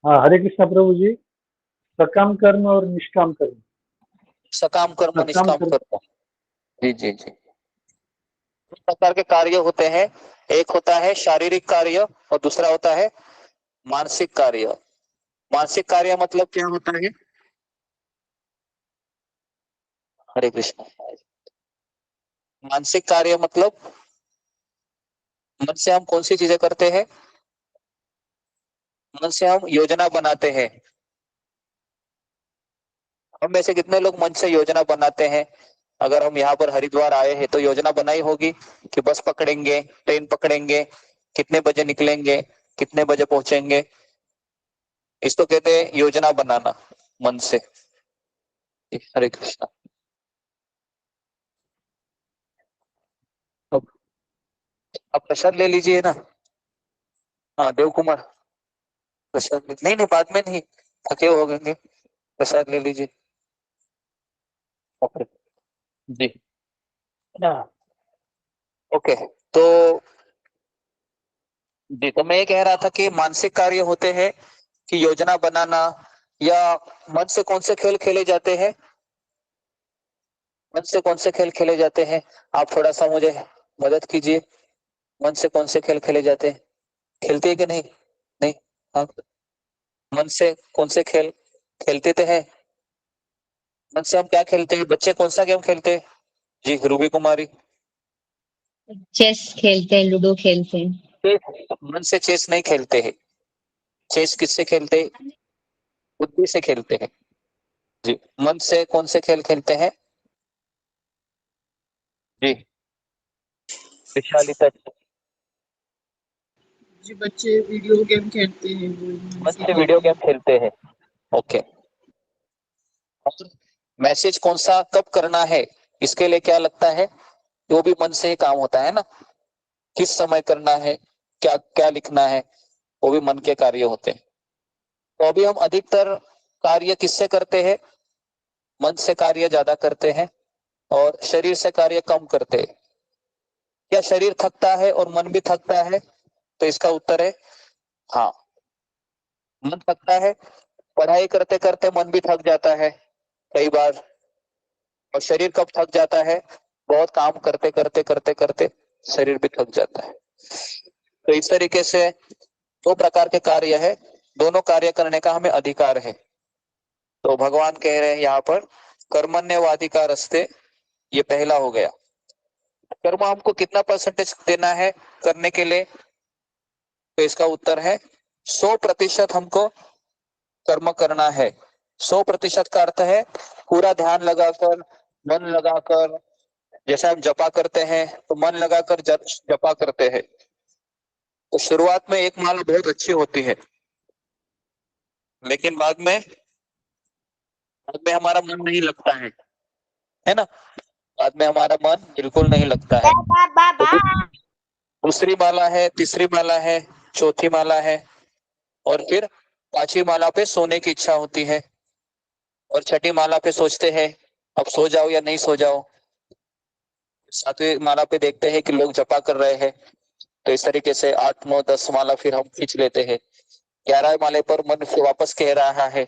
हाँ, हरे कृष्णा प्रभु जी। सकाम कर्म और निष्काम कर्म। सकाम कर्म सकाम निष्काम कर्म। कर्म। जी जी जी। दो प्रकार के कार्य होते हैं, एक होता है शारीरिक कार्य और दूसरा होता है मानसिक कार्य। मानसिक कार्य मतलब क्या होता है? हरे कृष्ण। मानसिक कार्य मतलब मन से हम कौन सी चीजें करते हैं? मन से हम योजना बनाते हैं। हम में से कितने लोग मन से योजना बनाते हैं? अगर हम यहाँ पर हरिद्वार आए हैं तो योजना बनाई होगी कि बस पकड़ेंगे, ट्रेन पकड़ेंगे, कितने बजे निकलेंगे, कितने बजे पहुंचेंगे। इसको कहते हैं योजना बनाना मन से। हरे कृष्णा। अब आप प्रसाद ले लीजिए ना। हाँ देव कुमार, प्रसाद नहीं नहीं, बाद में नहीं, थके हो गएंगे, प्रसाद ले लीजिए। ओके जी। ओके, तो जी, तो मैं ये कह रहा था कि मानसिक कार्य होते हैं कि योजना बनाना, या मन से कौन से खेल खेले जाते हैं? मन से कौन से खेल खेले जाते हैं? आप थोड़ा सा मुझे मदद कीजिए। मन से कौन से खेल खेले जाते हैं? खेलते हैं कि नहीं? नहीं। हाँ, मन से कौन से खेल खेलते तो हैं? मन से हम क्या खेलते हैं? बच्चे कौन सा गेम खेलते हैं? जी रूबी कुमारी। चेस खेलते हैं, लूडो खेलते हैं। मन से चेस नहीं खेलते हैं। चेस किससे खेलते हैं? बुद्धि से खेलते हैं। जी, मन से कौन से खेल खेलते हैं? जी विशालिता। जी बच्चे वीडियो गेम खेलते हैं, मन से वीडियो गेम खेलते हैं। ओके। मैसेज कौन सा कब करना है, इसके लिए क्या लगता है? वो भी मन से ही काम होता है ना। किस समय करना है, क्या क्या लिखना है, वो भी मन के कार्य होते हैं। तो अभी हम अधिकतर कार्य किससे करते हैं? मन से कार्य ज्यादा करते हैं और शरीर से कार्य कम करते हैं। क्या शरीर थकता है और मन भी थकता है? तो इसका उत्तर है हाँ, मन थकता है। पढ़ाई करते करते मन भी थक जाता है कई बार। और शरीर कब थक जाता है? बहुत काम करते करते करते करते शरीर भी थक जाता है। तो इस तरीके से दो प्रकार के कार्य है, दोनों कार्य करने का हमें अधिकार है। तो भगवान कह रहे हैं यहाँ पर कर्मण्यवाधिकारस्ते, ये पहला हो गया। कर्म हमको कितना परसेंटेज देना है करने के लिए? तो इसका उत्तर है 100% हमको कर्म करना है। 100% का अर्थ है पूरा ध्यान लगाकर, मन लगाकर। जैसे हम जपा करते हैं तो मन लगाकर जपा करते हैं। तो शुरुआत में एक माला बहुत अच्छी होती है, लेकिन बाद में हमारा मन नहीं लगता है ना। बाद में हमारा मन बिल्कुल नहीं लगता है। तो दूसरी माला है, तीसरी माला है, चौथी माला है, और फिर पांचवी माला पे सोने की इच्छा होती है, और छठी माला पे सोचते हैं अब सो जाओ या नहीं सो जाओ। सातवीं माला पे देखते हैं कि लोग जपा कर रहे हैं, तो इस तरीके से 8 9 10 माला फिर हम खींच लेते हैं। 11वें माले पर मन फिर वापस कह रहा है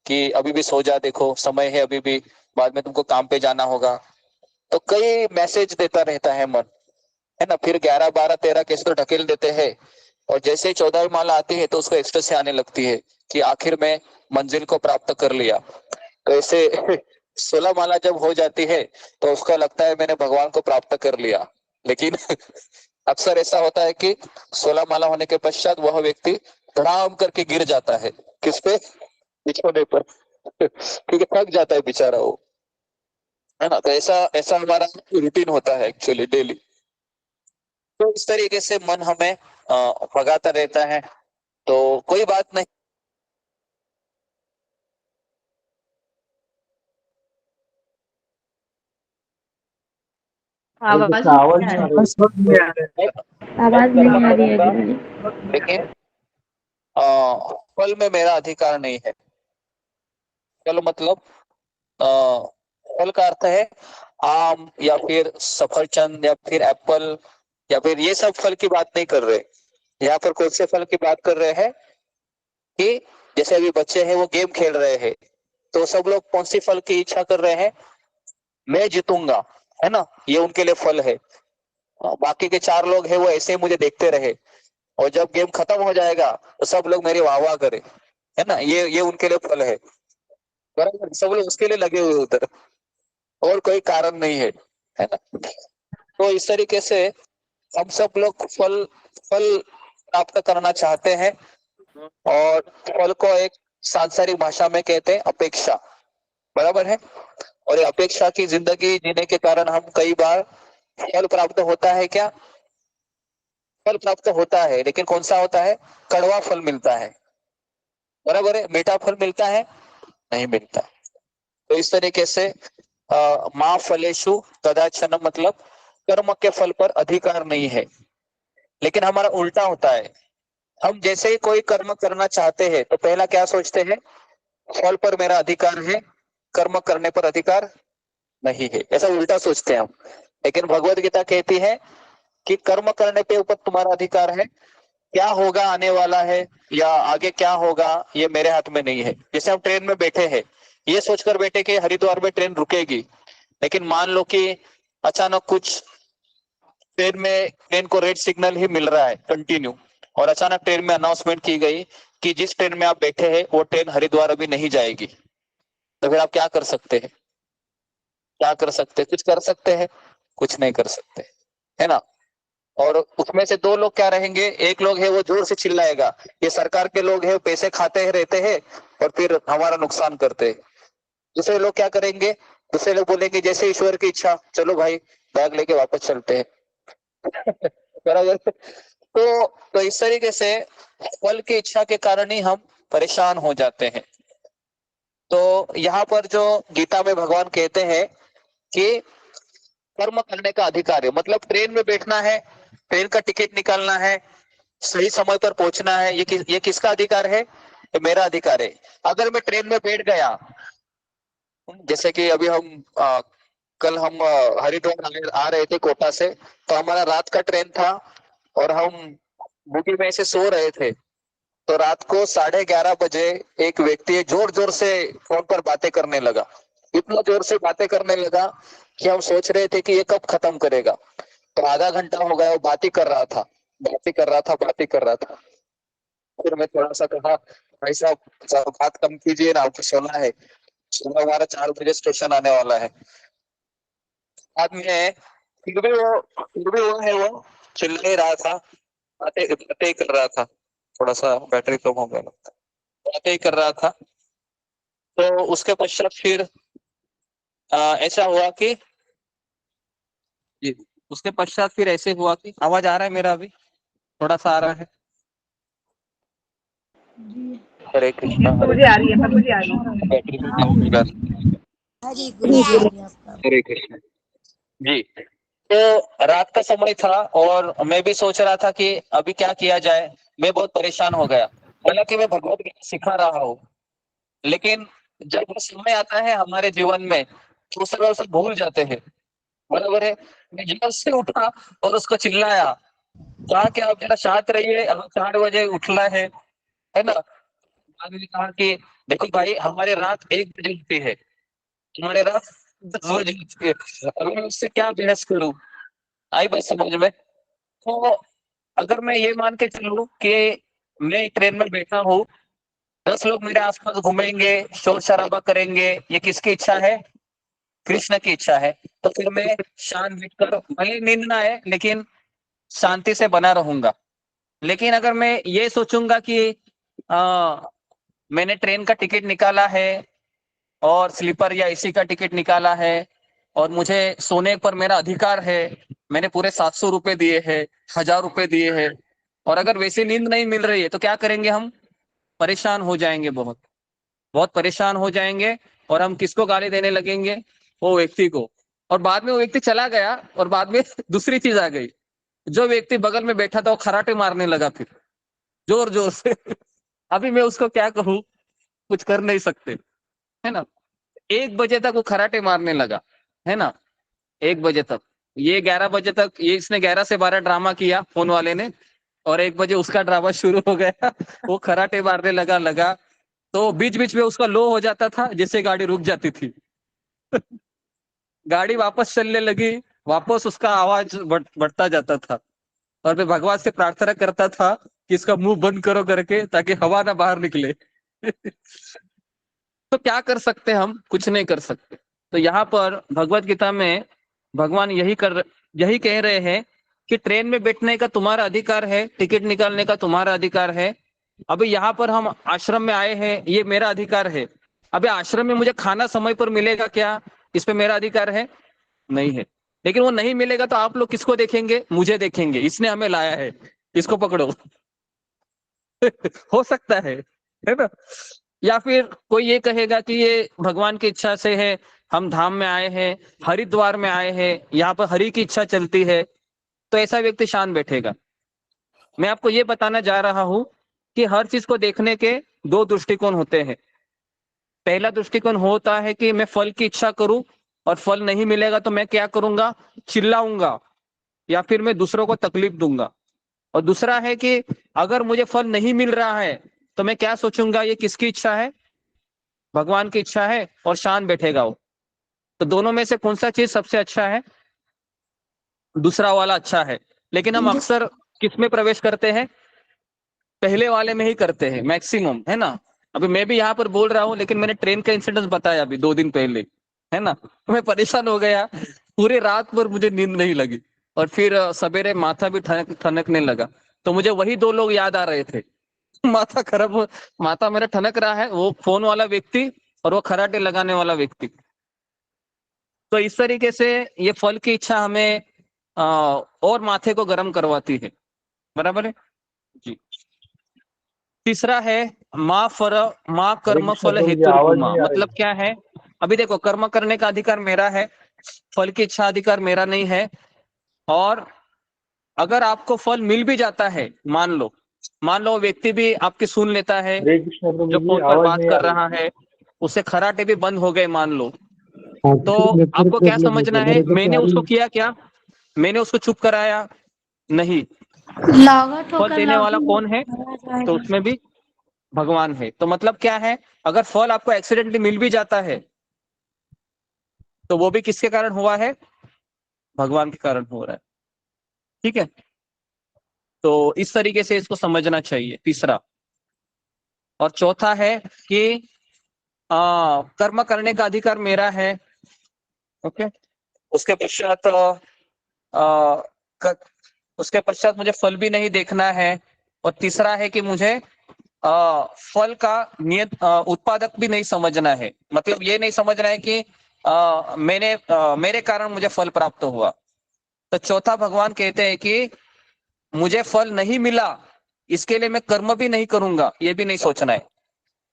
कि अभी भी सो जा, देखो समय है अभी भी, बाद में तुमको काम पे जाना होगा। तो कई मैसेज देता रहता है मन, है ना। फिर 11 12 13 कैसे तो ढकेल देते हैं, और जैसे ही 14वीं माला आती है तो उसको एक्सट्रेस आने लगती है कि आखिर में मंजिल को प्राप्त कर लिया। तो ऐसे 16 माला जब हो जाती है तो उसको लगता है मैंने भगवान को प्राप्त कर लिया। लेकिन अक्सर ऐसा होता है कि 16 माला होने के पश्चात वह व्यक्ति धड़ाम करके गिर जाता है। किस पे? बिछोने पर। क्योंकि थक जाता है बेचारा वो, है ना। तो ऐसा ऐसा हमारा रूटीन होता है एक्चुअली डेली। तो इस तरीके से मन हमें भगाता रहता है, तो कोई बात नहीं। आवाज आवाज नहीं आ नहीं आ रहा रही। समझ नहीं आ रही। आवाज नहीं आ रही है करूंगा, गुरुजी। लेकिन फल में मेरा अधिकार नहीं है। फल मतलब फल का अर्थ है आम या फिर सफरचंद या फिर एप्पल, या फिर ये सब फल की बात नहीं कर रहे। यहाँ पर कौन से फल की बात कर रहे हैं कि जैसे अभी बच्चे हैं वो गेम खेल रहे हैं, तो सब लोग कौन सी फल की इच्छा कर रहे हैं? मैं जीतूंगा, है ना, ये उनके लिए फल है। बाकी के 4 लोग हैं वो ऐसे ही मुझे देखते रहे, और जब गेम खत्म हो जाएगा तो सब लोग मेरी वाह वाह करे, है ना, ये उनके लिए फल है। बराबर, सब लोग उसके लिए लगे हुए उधर, और कोई कारण नहीं है ना। तो इस तरीके से हम सब लोग फल फल प्राप्त करना चाहते हैं, और फल को एक सांसारिक भाषा में कहते हैं अपेक्षा। बराबर है। और ये अपेक्षा की जिंदगी जीने के कारण हम कई बार फल प्राप्त होता है, क्या फल प्राप्त होता है, लेकिन कौन सा होता है? कड़वा फल मिलता है। बराबर है। मीठा फल मिलता है? नहीं मिलता। तो इस तरीके से माँ फलेशु कदाचन, मतलब कर्म के फल पर अधिकार नहीं है। लेकिन हमारा उल्टा होता है, हम जैसे ही कोई कर्म करना चाहते हैं तो पहला क्या सोचते हैं? फल पर मेरा अधिकार है, कर्म करने पर अधिकार नहीं है, ऐसा उल्टा सोचते हैं हम। लेकिन भगवत गीता कहती है कि कर्म करने पे ऊपर तुम्हारा अधिकार है, क्या होगा आने वाला है या आगे क्या होगा ये मेरे हाथ में नहीं है। जैसे हम ट्रेन में बैठे हैं, ये सोचकर बैठे कि हरिद्वार में ट्रेन रुकेगी, लेकिन मान लो कि अचानक कुछ ट्रेन को रेड सिग्नल ही मिल रहा है कंटिन्यू, और अचानक ट्रेन में अनाउंसमेंट की गई कि जिस ट्रेन में आप बैठे हैं वो ट्रेन हरिद्वार अभी नहीं जाएगी, तो फिर आप क्या कर सकते हैं? क्या कर सकते हैं? कुछ कर सकते हैं? कुछ नहीं कर सकते, है ना। और उसमें से 2 लोग क्या रहेंगे? एक लोग है वो जोर से चिल्लाएगा, ये सरकार के लोग है, पैसे खाते हैं रहते हैं और फिर हमारा नुकसान करते हैं। दूसरे लोग क्या करेंगे? दूसरे लोग बोलेंगे जैसे ईश्वर की इच्छा, चलो भाई बैग लेके वापस चलते हैं। बराबर। तो इस तरीके से फल की इच्छा के कारण ही हम परेशान हो जाते हैं। तो यहाँ पर जो गीता में भगवान कहते हैं कि कर्म करने का अधिकार है, मतलब ट्रेन में बैठना है, ट्रेन का टिकट निकालना है, सही समय पर पहुंचना है, ये किसका अधिकार है? ये मेरा अधिकार है। अगर मैं ट्रेन में बैठ गया, जैसे कि अभी कल हम हरिद्वार आ रहे थे कोटा से, तो हमारा रात का ट्रेन था और हम बुकी में ऐसे सो रहे थे, तो रात को 11:30 बजे एक व्यक्ति जोर जोर से फोन पर बातें करने लगा। इतना जोर से बातें करने लगा कि हम सोच रहे थे कि ये कब खत्म करेगा। तो आधा घंटा हो गया वो बात ही कर रहा था, बात ही कर रहा था, बात ही कर रहा था। फिर मैं थोड़ा सा कहा भाई साहब बात कम कीजिए ना, आपको सोना है, सुबह हमारा 4 बजे स्टेशन आने वाला है। बाद में फिर भी वो है वो चिल्ला ही रहा था, बातें ही कर रहा था। थोड़ा सा बैटरी कम हो गया लगता है, बातें ही कर रहा था। तो उसके पश्चात फिर ऐसा हुआ कि जी, उसके पश्चात फिर ऐसे हुआ कि आवाज आ रहा है मेरा? अभी थोड़ा सा आ रहा है। हरे कृष्णा मुझे आ रही है, मुझे आ रही है। बैटरी भी कम हो गया। हरे कृष्ण जी। तो रात का समय था और मैं भी सोच रहा था कि अभी क्या किया जाए, मैं बहुत परेशान हो गया। हालांकि मैं भगवत गीता सिखा रहा हूँ, लेकिन जब वो समय आता है हमारे जीवन में तो सब भूल जाते हैं। बराबर है। मैं जल्द से उठा और उसको चिल्लाया, कहा कि आप जरा शांत रहिए, अब 4 बजे उठना है ना। आदमी ने कहा कि देखो भाई हमारे रात 1 बजे उठती है, हमारे रात 10 बजे उठती है, अभी मैं उससे क्या बहस करूं? आई बात समझ में? तो अगर मैं ये मान के चलूं कि मैं ट्रेन में बैठा हूँ, 10 लोग मेरे आसपास घूमेंगे, शोर शराबा करेंगे, ये किसकी इच्छा है? कृष्ण की इच्छा है। तो फिर मैं शांत बैठकर, भले नींद ना आए लेकिन शांति से बना रहूंगा। लेकिन अगर मैं ये सोचूंगा कि मैंने ट्रेन का टिकट निकाला है और स्लीपर या एसी का टिकट निकाला है और मुझे सोने पर मेरा अधिकार है, मैंने पूरे 700 रुपए दिए हैं, 1000 रुपए दिए हैं, और अगर वैसी नींद नहीं मिल रही है तो क्या करेंगे? हम परेशान हो जाएंगे, बहुत बहुत परेशान हो जाएंगे, और हम किसको गाली देने लगेंगे? वो व्यक्ति को। और बाद में वो व्यक्ति चला गया और बाद में दूसरी चीज आ गई, जो व्यक्ति बगल में बैठा था वो खराटे मारने लगा फिर जोर जोर से। अभी मैं उसको क्या कहूँ, कुछ कर नहीं सकते, है ना। 1 बजे तक वो खराटे मारने लगा, है ना, 1 बजे तक। ये 11 बजे तक, ये इसने 11 से 12 ड्रामा किया फोन वाले ने, और 1 बजे उसका ड्रामा शुरू हो गया। वो खराटे मारने लगा तो बीच बीच में उसका लो हो जाता था, जिससे गाड़ी रुक जाती थी। गाड़ी वापस चलने लगी, वापस उसका आवाज बढ़ता जाता था, और मैं भगवान से प्रार्थना करता था कि इसका मुंह बंद करो करके, ताकि हवा ना बाहर निकले। तो क्या कर सकते हम? कुछ नहीं कर सकते। तो यहाँ पर भगवत गीता में भगवान यही कह रहे हैं कि ट्रेन में बैठने का तुम्हारा अधिकार है, टिकट निकालने का तुम्हारा अधिकार है। अभी यहाँ पर हम आश्रम में आए हैं, ये मेरा अधिकार है। अभी आश्रम में मुझे खाना समय पर मिलेगा क्या, इस पे मेरा अधिकार है? नहीं है। लेकिन वो नहीं मिलेगा तो आप लोग किसको देखेंगे? मुझे देखेंगे, इसने हमें लाया है, इसको पकड़ो। हो सकता है ना? या फिर कोई ये कहेगा कि ये भगवान की इच्छा से है, हम धाम में आए हैं, हरिद्वार में आए हैं, यहाँ पर हरि की इच्छा चलती है, तो ऐसा व्यक्ति शांत बैठेगा। मैं आपको ये बताना जा रहा हूं कि हर चीज को देखने के दो दृष्टिकोण होते हैं। पहला दृष्टिकोण होता है कि मैं फल की इच्छा करूं और फल नहीं मिलेगा तो मैं क्या करूंगा? चिल्लाऊंगा या फिर मैं दूसरों को तकलीफ दूंगा। और दूसरा है कि अगर मुझे फल नहीं मिल रहा है तो मैं क्या सोचूंगा? ये किसकी इच्छा है? भगवान की इच्छा है, और शांत बैठेगा वो। तो दोनों में से कौन सा चीज सबसे अच्छा है? दूसरा वाला अच्छा है। लेकिन हम अक्सर किस में प्रवेश करते हैं? पहले वाले में ही करते हैं मैक्सिमम, है ना? अभी मैं भी यहाँ पर बोल रहा हूँ, लेकिन मैंने ट्रेन का इंसिडेंट बताया अभी 2 दिन पहले, है ना? मैं परेशान हो गया, पूरे रात भर मुझे नींद नहीं लगी, और फिर सवेरे माथा भी ठनकने लगा। तो मुझे वही 2 लोग याद आ रहे थे। माथा मेरा ठनक रहा है, वो फोन वाला व्यक्ति और वो खराटे लगाने वाला व्यक्ति। तो इस तरीके से ये फल की इच्छा हमें और माथे को गर्म करवाती है। बराबर है जी। तीसरा है माँ कर्म फल हेतु। मतलब क्या है? अभी देखो, कर्म करने का अधिकार मेरा है, फल की इच्छा अधिकार मेरा नहीं है। और अगर आपको फल मिल भी जाता है, मान लो व्यक्ति भी आपकी सुन लेता है, जो फोन पर बात कर रहा है, उससे खराटे भी बंद हो गए मान लो, तो आपको क्या समझना है? मैंने उसको किया क्या? मैंने उसको चुप कराया? नहीं। फल देने वाला कौन है? तो उसमें भी भगवान है। तो मतलब क्या है? अगर फल आपको एक्सीडेंटली मिल भी जाता है तो वो भी किसके कारण हुआ है? भगवान के कारण हो रहा है। ठीक है? तो इस तरीके से इसको समझना चाहिए, तीसरा। और चौथा है कि कर्म करने का अधिकार मेरा है। ओके। उसके पश्चात मुझे फल भी नहीं देखना है। और तीसरा है कि मुझे फल का नियत उत्पादक भी नहीं समझना है। मतलब ये नहीं समझना है कि मेरे कारण मुझे फल प्राप्त हुआ। तो चौथा भगवान कहते हैं कि मुझे फल नहीं मिला, इसके लिए मैं कर्म भी नहीं करूंगा, ये भी नहीं सोचना है।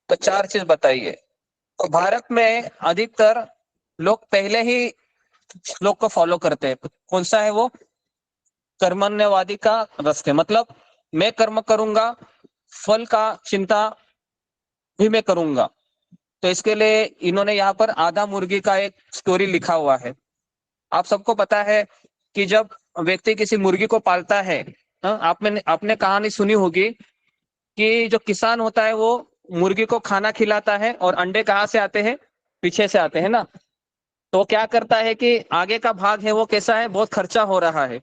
तो 4 चीज बताइए। तो भारत में अधिकतर लोग पहले ही श्लोक को फॉलो करते हैं। कौन सा है वो? कर्मण्यवादी का रास्ते। मतलब मैं कर्म करूंगा, फल का चिंता भी मैं करूंगा। तो इसके लिए इन्होंने यहाँ पर आधा मुर्गी का एक स्टोरी लिखा हुआ है। आप सबको पता है कि जब व्यक्ति किसी मुर्गी को पालता है, आपने कहानी सुनी होगी कि जो किसान होता है वो मुर्गी को खाना खिलाता है, और अंडे कहाँ से आते हैं? पीछे से आते हैं ना। तो क्या करता है कि आगे का भाग है वो कैसा है? बहुत खर्चा हो रहा है,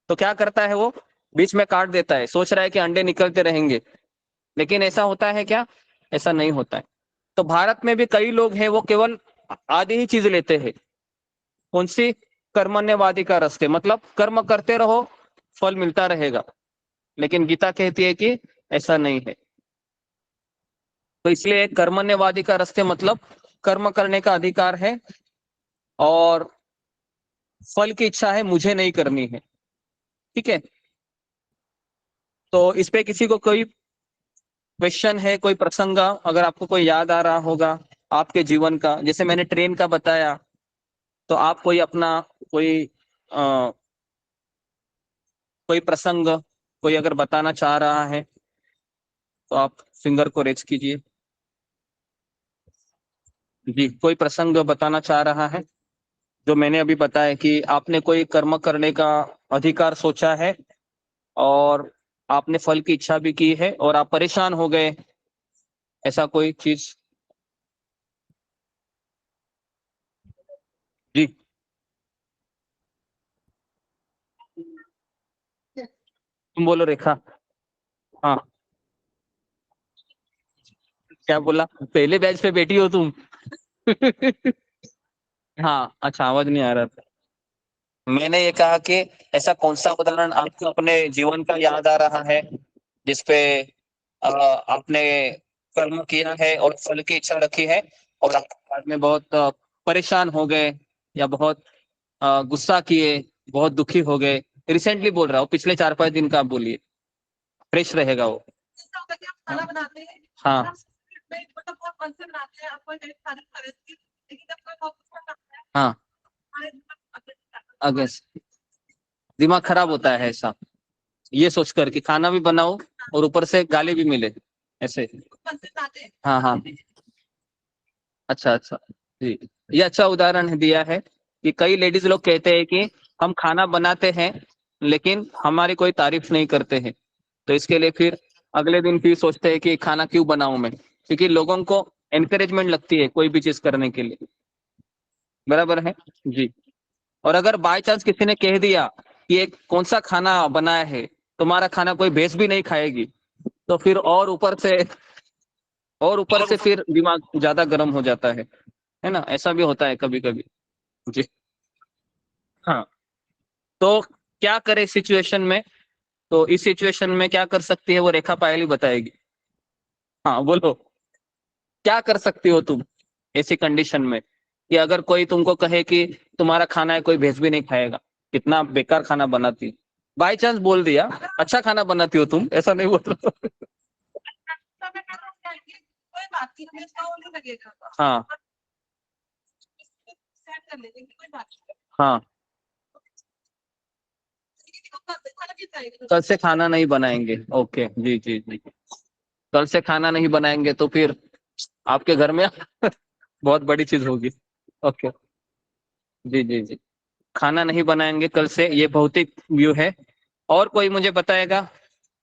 तो क्या करता है वो? बीच में काट देता है, सोच रहा है कि अंडे निकलते रहेंगे। लेकिन ऐसा होता है क्या? ऐसा नहीं होता है। तो भारत में भी कई लोग हैं, वो केवल आधी ही चीज लेते हैं। कौन सी? कर्मण्यवादी का रास्ते। मतलब कर्म करते रहो, फल मिलता रहेगा। लेकिन गीता कहती है कि ऐसा नहीं है। तो इसलिए कर्मण्यवादी का रास्ते मतलब कर्म करने का अधिकार है और फल की इच्छा है मुझे नहीं करनी है। ठीक है? तो इस पे किसी को कोई क्वेश्चन है, कोई प्रसंग अगर आपको कोई याद आ रहा होगा आपके जीवन का? जैसे मैंने ट्रेन का बताया, तो आप कोई अपना कोई प्रसंग कोई अगर बताना चाह रहा है तो आप फिंगर को रेज कीजिए। जी, कोई प्रसंग बताना चाह रहा है जो मैंने अभी बताया कि आपने कोई कर्म करने का अधिकार सोचा है और आपने फल की इच्छा भी की है और आप परेशान हो गए, ऐसा कोई चीज? जी तुम बोलो रेखा। हाँ क्या बोला? पहले बैच पे बैठी हो तुम? हाँ अच्छा, आवाज नहीं आ रहा था। मैंने ये कहा कि ऐसा कौन सा उदाहरण आपको अपने जीवन का याद आ रहा है जिसपे आपने कर्म किया है और फल की इच्छा रखी है और आप बाद में बहुत परेशान हो गए या बहुत गुस्सा किए, बहुत दुखी हो गए? रिसेंटली बोल रहा हूँ, पिछले 4-5 दिन का आप बोलिए, फ्रेश रहेगा वो। खाना बनाते हैं हाँ मतलब बहुत मन से बनाते हैं, आपको खाना खा रहे थे, लेकिन जब कोई बहुत कुछ करता है हाँ अगस्त दिमाग खराब होता है ऐसा, ये सोचकर कि खाना भी बनाओ और ऊपर से गाली भी मिले, ऐसे। हाँ हाँ अच्छा अच्छा जी, ये अच्छा उदाहरण दिया है कि कई लेडीज लोग कहते हैं कि हम खाना बनाते हैं लेकिन हमारी कोई तारीफ नहीं करते हैं, तो इसके लिए फिर अगले दिन फिर सोचते हैं कि खाना क्यों बनाऊं मैं, क्योंकि लोगों को एनकरेजमेंट लगती है कोई भी चीज करने के लिए। बराबर है जी। और अगर बाय चांस किसी ने कह दिया कि एक कौन सा खाना बनाया है, तुम्हारा खाना कोई भैंस भी नहीं खाएगी, तो फिर और ऊपर से फिर दिमाग ज्यादा गर्म हो जाता है ना? ऐसा भी होता है कभी कभी जी। हाँ तो क्या करे सिचुएशन में? तो इस सिचुएशन में क्या कर सकती है वो रेखा पायल ही बताएगी। हाँ बोलो, क्या कर सकती हो तुम ऐसी कंडीशन में कि अगर कोई तुमको कहे कि तुम्हारा खाना है कोई भैंस भी नहीं खाएगा, कितना बेकार खाना बनाती? बाय चांस बोल दिया अच्छा खाना बनाती हो तुम, ऐसा नहीं बोल रहा। कोई बात नहीं, हमें इसका वो नहीं लगेगा। हाँ सेट कर लेंगे, कोई बात नहीं। हाँ कल से खाना नहीं बनाएंगे, ओके जी जी जी। कल से खाना नहीं बनाएंगे तो फिर आपके घर में बहुत बड़ी चीज होगी। ओके जी जी जी, खाना नहीं बनाएंगे कल से, ये भौतिक व्यू है। और कोई मुझे बताएगा,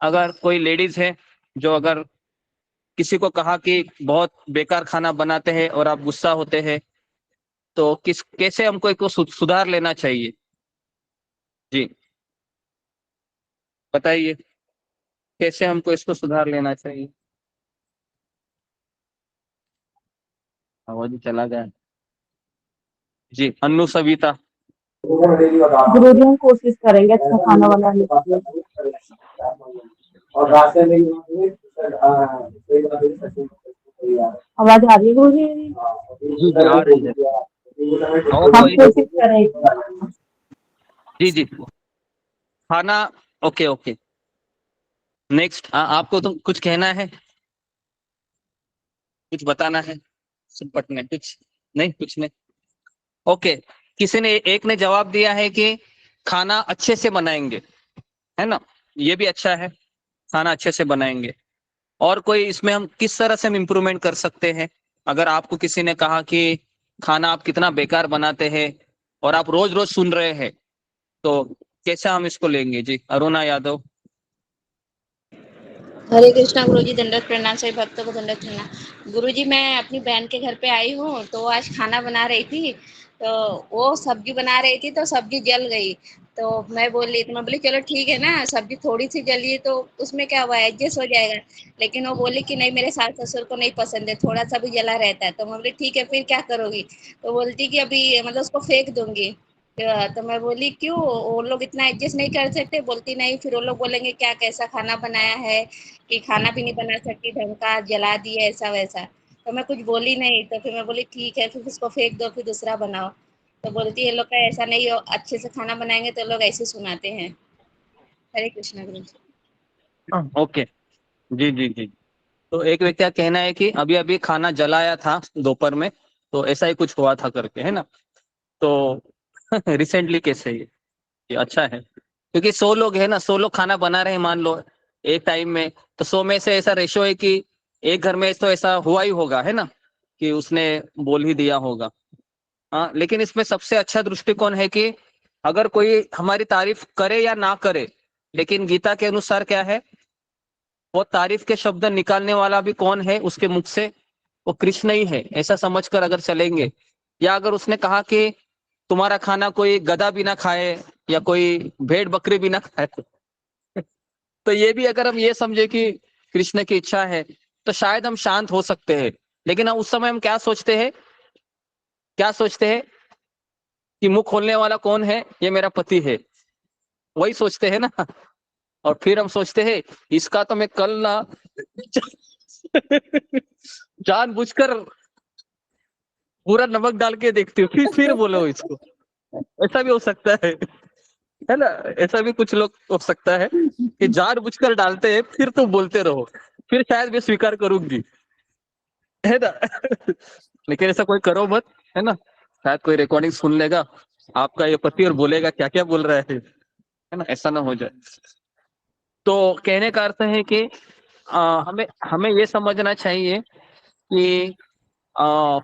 अगर कोई लेडीज है जो अगर किसी को कहा कि बहुत बेकार खाना बनाते हैं और आप गुस्सा होते हैं, तो कैसे हमको इसको सुधार लेना चाहिए? जी बताइए, कैसे हमको इसको सुधार लेना चाहिए? आवाज ही चला गया जी। अन्नू सविता। गुरुजी हम कोशिश करेंगे अच्छा खाना बनाने की। और रास्ते में आवाज आ रही है गुरुजी? जी जी आ रही है। और हम कोई? कोशिश करेंगे। जी जी खाना, ओके ओके। नेक्स्ट आपको तो कुछ कहना है, कुछ बताना है, सिपटने कुछ नहीं, कुछ नहीं। ओके किसी ने एक ने जवाब दिया है कि खाना अच्छे से बनाएंगे, है ना? ये भी अच्छा है, खाना अच्छे से बनाएंगे। और कोई इसमें हम किस तरह से हम इम्प्रूवमेंट कर सकते हैं? अगर आपको किसी ने कहा कि खाना आप कितना बेकार बनाते हैं और आप रोज रोज सुन रहे हैं, तो कैसे हम इसको लेंगे? जी अरुणा यादव। हरे कृष्णा गुरुजी, दंडवत प्रणाम। सभी भक्तों को दंडवत प्रणाम। गुरुजी मैं अपनी बहन के घर पे आई हूँ, तो आज खाना बना रही थी, तो वो सब्जी बना रही थी तो सब्जी जल गई। तो मैं बोली चलो ठीक है ना, सब्जी थोड़ी सी जली है तो उसमें क्या हुआ, एडजस्ट हो जाएगा। लेकिन वो बोली कि नहीं, मेरे सास ससुर को नहीं पसंद है, थोड़ा सा भी जला रहता है। तो मैं बोली ठीक है, फिर क्या करोगी? तो बोलती कि अभी मतलब उसको फेंक दूंगी। तो मैं बोली क्यों, वो लोग इतना एडजस्ट नहीं कर सकते? बोलती नहीं, फिर वो लोग बोलेंगे क्या कैसा खाना बनाया है, कि खाना भी नहीं बना सकती ढंग का, जला दिया ऐसा वैसा। तो मैं कुछ बोली नहीं, तो फिर मैं बोली ठीक है, फिर उसको फेंक दो, फिर दूसरा बनाओ। तो बोलती है लोग का ऐसा नहीं हो, अच्छे से खाना बनाएंगे तो लोग ऐसे सुनाते हैं। हरे कृष्णा गुरु जी। ओके जी जी जी। तो एक व्यक्ति का कहना है कि अभी अभी खाना जलाया था दोपहर में, तो ऐसा ही कुछ हुआ था करके, है ना? तो रिसेंटली कैसे ये अच्छा है, क्योंकि 100 लोग है ना, 100 लोग खाना बना रहे हैं मान लो एक टाइम में, तो 100 में से ऐसा रेशो है कि एक घर में तो ऐसा हुआ ही होगा, है ना, कि उसने बोल ही दिया होगा। हाँ लेकिन इसमें सबसे अच्छा दृष्टिकोण है कि अगर कोई हमारी तारीफ करे या ना करे, लेकिन गीता के अनुसार क्या है वो तारीफ के शब्द निकालने वाला भी कौन है उसके मुख से? वो कृष्ण ही है, ऐसा समझकर अगर चलेंगे। या अगर उसने कहा कि तुम्हारा खाना कोई गधा भी ना खाए या कोई भेड़ बकरी भी ना खाए, तो ये भी अगर हम ये समझे कि कृष्ण की इच्छा है, तो शायद हम शांत हो सकते हैं। लेकिन उस समय हम क्या सोचते हैं, क्या सोचते हैं कि मुंह खोलने वाला कौन है? ये मेरा पति है, वही सोचते हैं ना। और फिर हम सोचते हैं इसका तो मैं कल ना जानबूझकर पूरा नमक डाल के देखती हूँ, फिर बोलो इसको। ऐसा भी हो सकता है ना? ऐसा भी कुछ लोग हो सकता है कि जानबूझकर डालते हैं, फिर तुम बोलते रहो, फिर शायद मैं स्वीकार करूंगी, है ना? लेकिन ऐसा कोई करो मत, है ना? शायद कोई रिकॉर्डिंग सुन लेगा आपका ये पति और बोलेगा क्या क्या बोल रहा है ना? ऐसा ना हो जाए। तो कहने का अर्थ है कि हमें हमें ये समझना चाहिए कि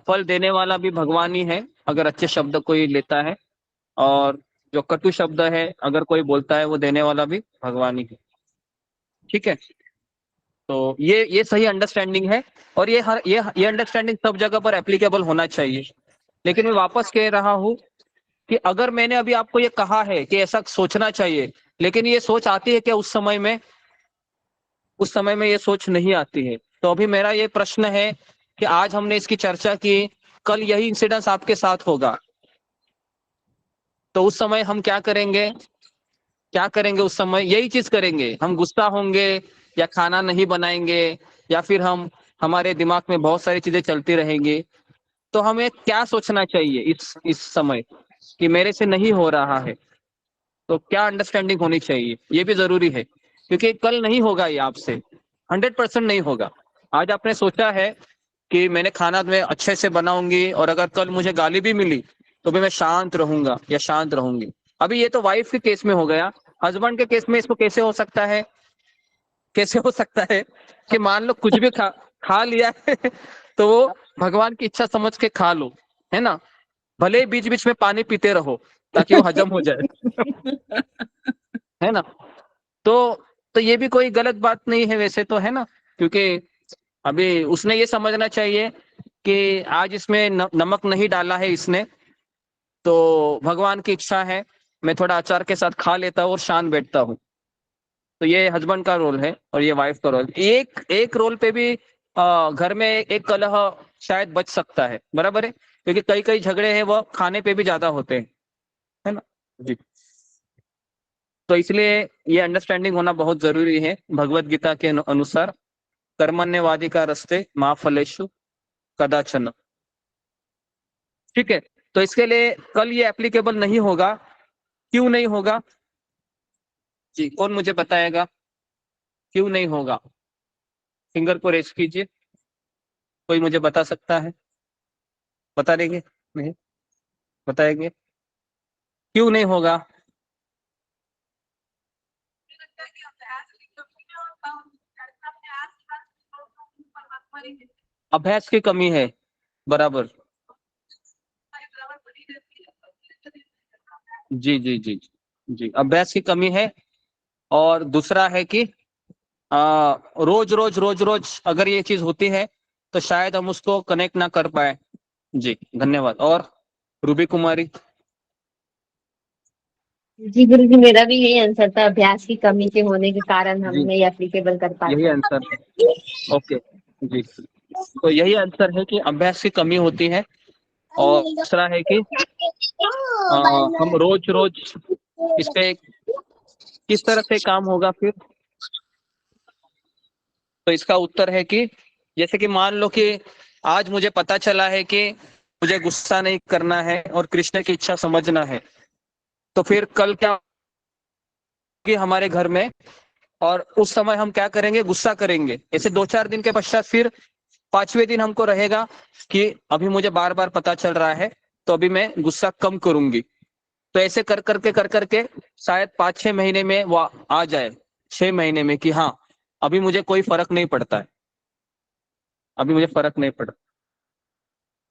फल देने वाला भी भगवान ही है अगर अच्छे शब्द कोई लेता है, और जो कटु शब्द है अगर कोई बोलता है वो देने वाला भी भगवान ही है। ठीक है, तो ये सही अंडरस्टैंडिंग है, और ये अंडरस्टैंडिंग सब जगह पर एप्लीकेबल होना चाहिए। लेकिन मैं वापस कह रहा हूं कि अगर मैंने अभी आपको ये कहा है कि ऐसा सोचना चाहिए, लेकिन ये सोच आती है क्या उस समय में? उस समय में ये सोच नहीं आती है। तो अभी मेरा ये प्रश्न है कि आज हमने इसकी चर्चा की, कल यही इंसिडेंस आपके साथ होगा, तो उस समय हम क्या करेंगे? क्या करेंगे उस समय? यही चीज करेंगे, हम गुस्सा होंगे या खाना नहीं बनाएंगे, या फिर हमारे दिमाग में बहुत सारी चीजें चलती रहेंगी। तो हमें क्या सोचना चाहिए इस समय कि मेरे से नहीं हो रहा है, तो क्या अंडरस्टैंडिंग होनी चाहिए? ये भी जरूरी है, क्योंकि कल नहीं होगा ये आपसे, 100% नहीं होगा। आज आपने सोचा है कि मैंने खाना मैं अच्छे से बनाऊंगी, और अगर कल मुझे गाली भी मिली तो भी मैं शांत रहूंगा या शांत रहूंगी। अभी ये तो वाइफ के केस में हो गया, हस्बैंड के केस में इसको कैसे हो सकता है? कैसे हो सकता है कि मान लो कुछ भी खा लिया है तो वो भगवान की इच्छा समझ के खा लो, है ना? भले ही बीच बीच में पानी पीते रहो ताकि वो हजम हो जाए है ना? तो ये भी कोई गलत बात नहीं है वैसे तो, है ना? क्योंकि अभी उसने ये समझना चाहिए कि आज इसमें नमक नहीं डाला है इसने, तो भगवान की इच्छा है, मैं थोड़ा अचार के साथ खा लेता हूँ और शांत बैठता हूँ। तो ये हस्बैंड का रोल है और ये वाइफ का रोल। एक रोल पे भी घर में एक कलह शायद बच सकता है, बराबर है? क्योंकि कई कई झगड़े हैं वो खाने पे भी ज्यादा होते हैं, है ना जी? तो इसलिए ये अंडरस्टैंडिंग होना बहुत जरूरी है। भगवत गीता के अनुसार कर्मण्यवादी का रस्ते मा फलेषु कदाचन। ठीक है, तो इसके लिए कल ये एप्लीकेबल नहीं होगा। क्यों नहीं होगा जी? कौन मुझे बताएगा क्यों नहीं होगा? फिंगर को रेज कीजिए, कोई मुझे बता सकता है? बता देंगे? नहीं बताएंगे क्यों नहीं होगा? अभ्यास की कमी है, बराबर। जी जी जी जी, अभ्यास की कमी है। और दूसरा है कि रोज रोज रोज रोज अगर ये चीज होती है तो शायद हम उसको कनेक्ट ना कर पाए। जी धन्यवाद। और रूबी कुमारी? जी गुरु जी, मेरा भी यही आंसर था, अभ्यास की कमी के होने के कारण हम जी नहीं एप्लीकेबल कर यही पाते। आंसर है। ओके जी, तो यही आंसर है कि अभ्यास की कमी होती है। और दूसरा है कि हम रोज रोज इस पे किस तरह से काम होगा फिर? तो इसका उत्तर है कि जैसे कि मान लो कि आज मुझे पता चला है कि मुझे गुस्सा नहीं करना है और कृष्ण की इच्छा समझना है, तो फिर कल क्या कि हमारे घर में, और उस समय हम क्या करेंगे? गुस्सा करेंगे। ऐसे 2-4 दिन के पश्चात फिर 5वें दिन हमको रहेगा कि अभी मुझे बार बार पता चल रहा है, तो अभी मैं गुस्सा कम करूंगी। तो ऐसे कर करके शायद 5-6 महीने में वो आ जाए, 6 महीने में, कि हाँ अभी मुझे कोई फर्क नहीं पड़ता है, अभी मुझे फर्क नहीं पड़ता।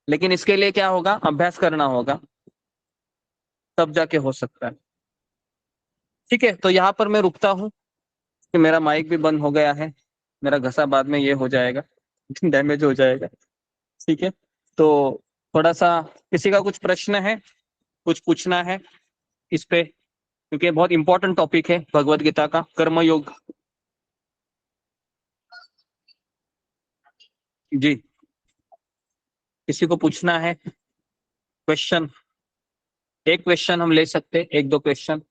लेकिन इसके लिए क्या होगा? अभ्यास करना होगा, तब जाके हो सकता है। ठीक है, तो यहाँ पर मैं रुकता हूँ कि मेरा माइक भी बंद हो गया है। मेरा घसा बाद में ये हो जाएगा डैमेज हो जाएगा। ठीक है, तो थोड़ा सा किसी का कुछ प्रश्न है, कुछ पूछना है इस पे, क्योंकि ये बहुत इंपॉर्टेंट टॉपिक है भगवत गीता का, कर्मयोग। जी, किसी को पूछना है क्वेश्चन? एक क्वेश्चन हम ले सकते, एक दो क्वेश्चन।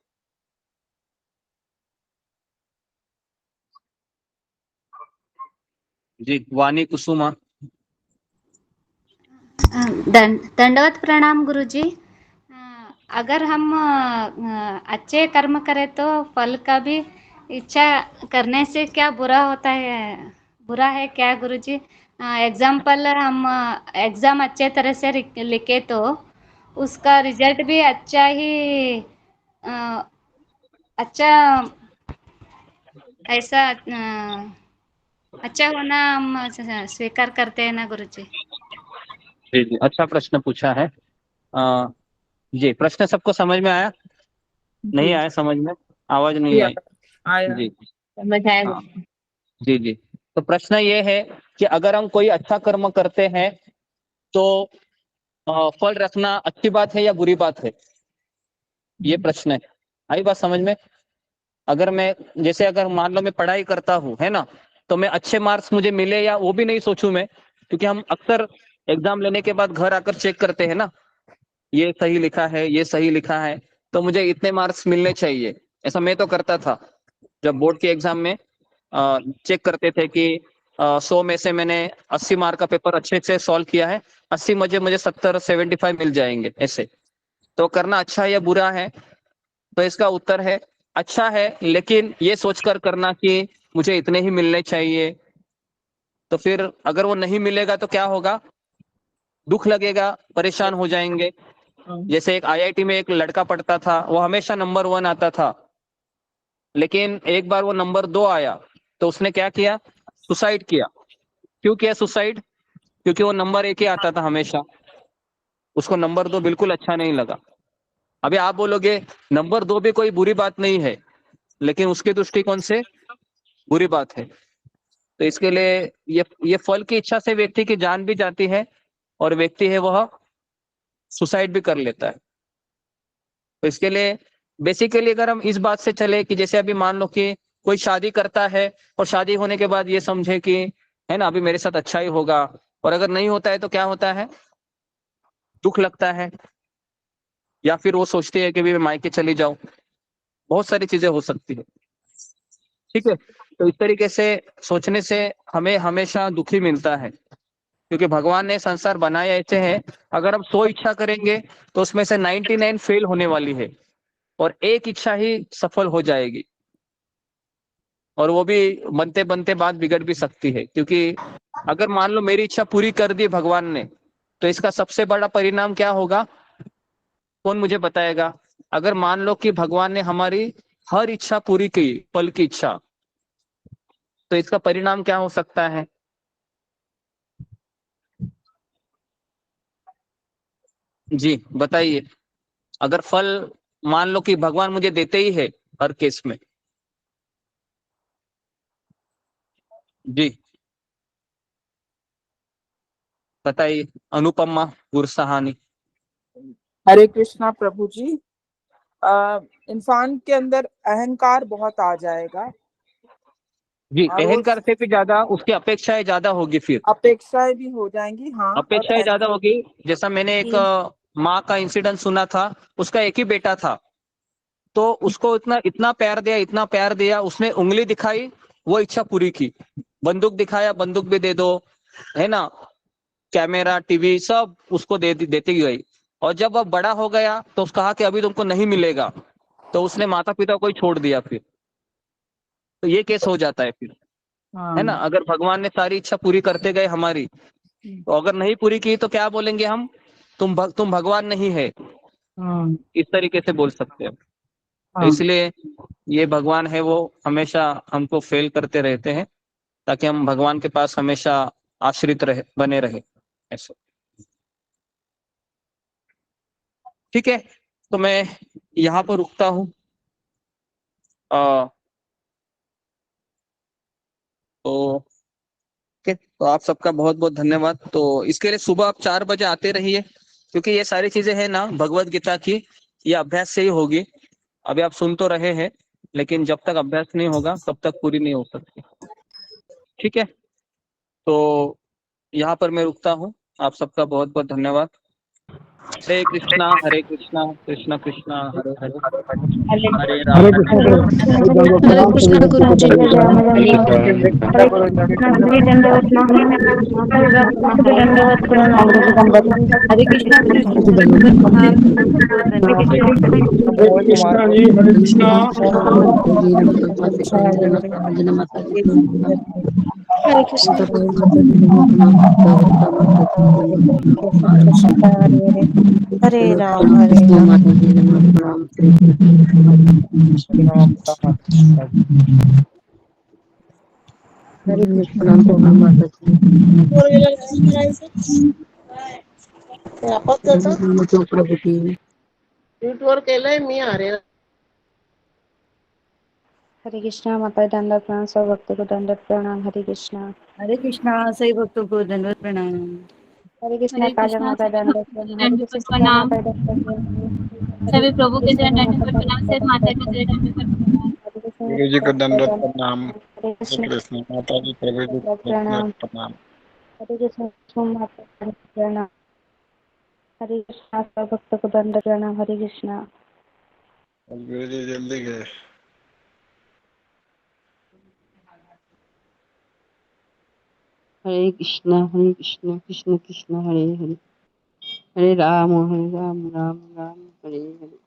जी, वाणी कुसुमा। दंडवत प्रणाम गुरुजी। अगर हम अच्छे कर्म करें तो फल का भी इच्छा करने से क्या बुरा होता है, बुरा है क्या गुरुजी? एग्जाम्पल हम एग्ज़ाम अच्छे तरह से लिखे तो उसका रिजल्ट भी अच्छा ही अच्छा ऐसा अच्छा होना हम स्वीकार करते हैं ना गुरुजी? जी जी, अच्छा प्रश्न पूछा है। जी, प्रश्न सबको समझ में आया? नहीं आया समझ में? आवाज नहीं आई? आया। जी समझ आया। हाँ, जी जी। तो प्रश्न ये है कि अगर हम कोई अच्छा कर्म करते हैं तो फल रखना अच्छी बात है या बुरी बात है, ये प्रश्न है। आई बात समझ में? अगर मैं, जैसे अगर मान लो मैं पढ़ाई करता हूँ, है ना, तो मैं अच्छे मार्क्स मुझे मिले या वो भी नहीं सोचूं मैं, क्योंकि हम अक्सर एग्जाम लेने के बाद घर आकर चेक करते हैं ना, ये सही लिखा है, ये सही लिखा है, तो मुझे इतने मार्क्स मिलने चाहिए। ऐसा मैं तो करता था जब बोर्ड के एग्जाम में चेक करते थे कि 100 में से मैंने 80 मार्क का पेपर अच्छे से सॉल्व किया है, 80 मुझे 70-75 मिल जाएंगे ऐसे। तो करना अच्छा है या बुरा है? तो इसका उत्तर है अच्छा है, लेकिन ये सोचकर करना कि मुझे इतने ही मिलने चाहिए। तो फिर अगर वो नहीं मिलेगा तो क्या होगा? दुख लगेगा, परेशान हो जाएंगे। जैसे एक आईआईटी में एक लड़का पढ़ता था, वो हमेशा नंबर 1 आता था, लेकिन एक बार वो नंबर 2 आया तो उसने क्या किया? सुसाइड किया। क्यों किया सुसाइड? क्योंकि वो नंबर 1 ही आता था हमेशा, उसको नंबर 2 बिल्कुल अच्छा नहीं लगा। अभी आप बोलोगे नंबर 2 भी कोई बुरी बात नहीं है, लेकिन उसके दृष्टिकोण से बुरी बात है। तो इसके लिए ये फल की इच्छा से व्यक्ति की जान भी जाती है और व्यक्ति है वह सुसाइड भी कर लेता है। तो इसके लिए बेसिकली अगर हम इस बात से चले कि जैसे अभी मान लो कि कोई शादी करता है और शादी होने के बाद ये समझे कि है ना अभी मेरे साथ अच्छा ही होगा, और अगर नहीं होता है तो क्या होता है? दुख लगता है, या फिर वो सोचती है कि भी मैं मायके चली जाऊं। बहुत सारी चीजें हो सकती है। ठीक है, तो इस तरीके से सोचने से हमें हमेशा दुखी मिलता है, क्योंकि भगवान ने संसार बनाया ऐसे है, अगर हम 100 इच्छा करेंगे तो उसमें से 99 फेल होने वाली है और एक इच्छा ही सफल हो जाएगी, और वो भी बनते बनते बात बिगड़ भी सकती है। क्योंकि अगर मान लो मेरी इच्छा पूरी कर दी भगवान ने, तो इसका सबसे बड़ा परिणाम क्या होगा? कौन मुझे बताएगा? अगर मान लो कि भगवान ने हमारी हर इच्छा पूरी की, फल की इच्छा, तो इसका परिणाम क्या हो सकता है? जी बताइए। अगर फल मान लो कि भगवान मुझे देते ही है हर केस में। जी बताइए, अनुपमा गुरसहानी। हरे कृष्णा प्रभु जी। इंसान के अंदर अहंकार बहुत आ जाएगा जी, और वो अहंकार से भी ज्यादा उसकी अपेक्षाएं ज्यादा होगी, फिर अपेक्षाएं भी हो जाएंगी। हाँ, और अपेक्षाएं ज्यादा होगी। जैसा मैंने एक माँ का इंसिडेंट सुना था, उसका एक ही बेटा था, तो उसको इतना इतना प्यार दिया, इतना प्यार दिया, उसने उंगली दिखाई, वो इच्छा पूरी की। बंदूक दिखाया, बंदूक भी दे दो, है ना, कैमरा टीवी सब उसको देती गई। और जब वह बड़ा हो गया तो उसने कहा कि अभी तुमको नहीं मिलेगा, तो उसने माता पिता को ही छोड़ दिया फिर। तो ये केस हो जाता है फिर, है ना। अगर भगवान ने सारी इच्छा पूरी करते गए हमारी, तो अगर नहीं पूरी की तो क्या बोलेंगे हम? तुम भगवान नहीं है, इस तरीके से बोल सकते हैं। तो इसलिए ये भगवान है वो हमेशा हमको फेल करते रहते हैं, ताकि हम भगवान के पास हमेशा आश्रित रहे, बने रहे ऐसे। ठीक है, तो मैं यहाँ पर रुकता हूँ। तो तो ठीक है, तो आप सबका बहुत बहुत धन्यवाद। तो इसके लिए सुबह आप 4 बजे आते रहिए, क्योंकि ये सारी चीजें है ना भगवत गीता की, ये अभ्यास से ही होगी। अभी आप सुन तो रहे हैं, लेकिन जब तक अभ्यास नहीं होगा तब तक पूरी नहीं हो सकती। ठीक है, तो यहाँ पर मैं रुकता हूँ। आप सबका बहुत बहुत धन्यवाद। हरे कृष्णा कृष्ण कृष्ण हरे हरे, हरे राम हरे कृष्ण गुरु दंडवत हरे प्रणाम कृष्ण सभी गुरु भक्तों को जी। दंडवत प्रणाम। हरे कृष्ण हरे दंडवत प्रणाम हरे दंडवत प्रणाम हरे कृष्णा कृष्ण जी दंडवत प्रणाम। हरे कृष्ण हरे कृष्णा जी, हरे कृष्णा। हरे कृष्ण। हरे राम हरे राम। हरे कृष्ण प्रणाम माता जी। प्रभु की हरे कृष्णा माता दंडवत प्रणाम, सब भक्तों को दंडवत प्रणाम। हरे कृष्णा। हरे कृष्णा सभी भक्तों को दंडवत प्रणाम। हरे कृष्णा हरे काजल कृष्णा माता सभी दंडवत भक्तों को प्रणाम। हरे दंडवत कृष्णा प्रणाम। माता दंडवत प्रणाम। हरे सभी प्रभु के कृष्णा चरण माता दंडवत प्रणाम, सिर्फ माता दंडवत के चरण प्रणाम। दंडवत प्रणाम। हरे कृष्णा गुरु जी को माता दंडवत दंडवत प्रणाम। हरे श्री कृष्णा कृष्ण माता जी, प्रभु जी को दंडवत दंडवत प्रणाम। प्रणाम। हरे कृष्णा माता दंडवत प्रणाम। हरे कृष्णा सब भक्तों को दंडवत प्रणाम। हरे कृष्णा। गुरु जी जल्दी गए। हरे कृष्ण कृष्ण कृष्ण हरे हरे, हरे राम राम राम हरे हरे।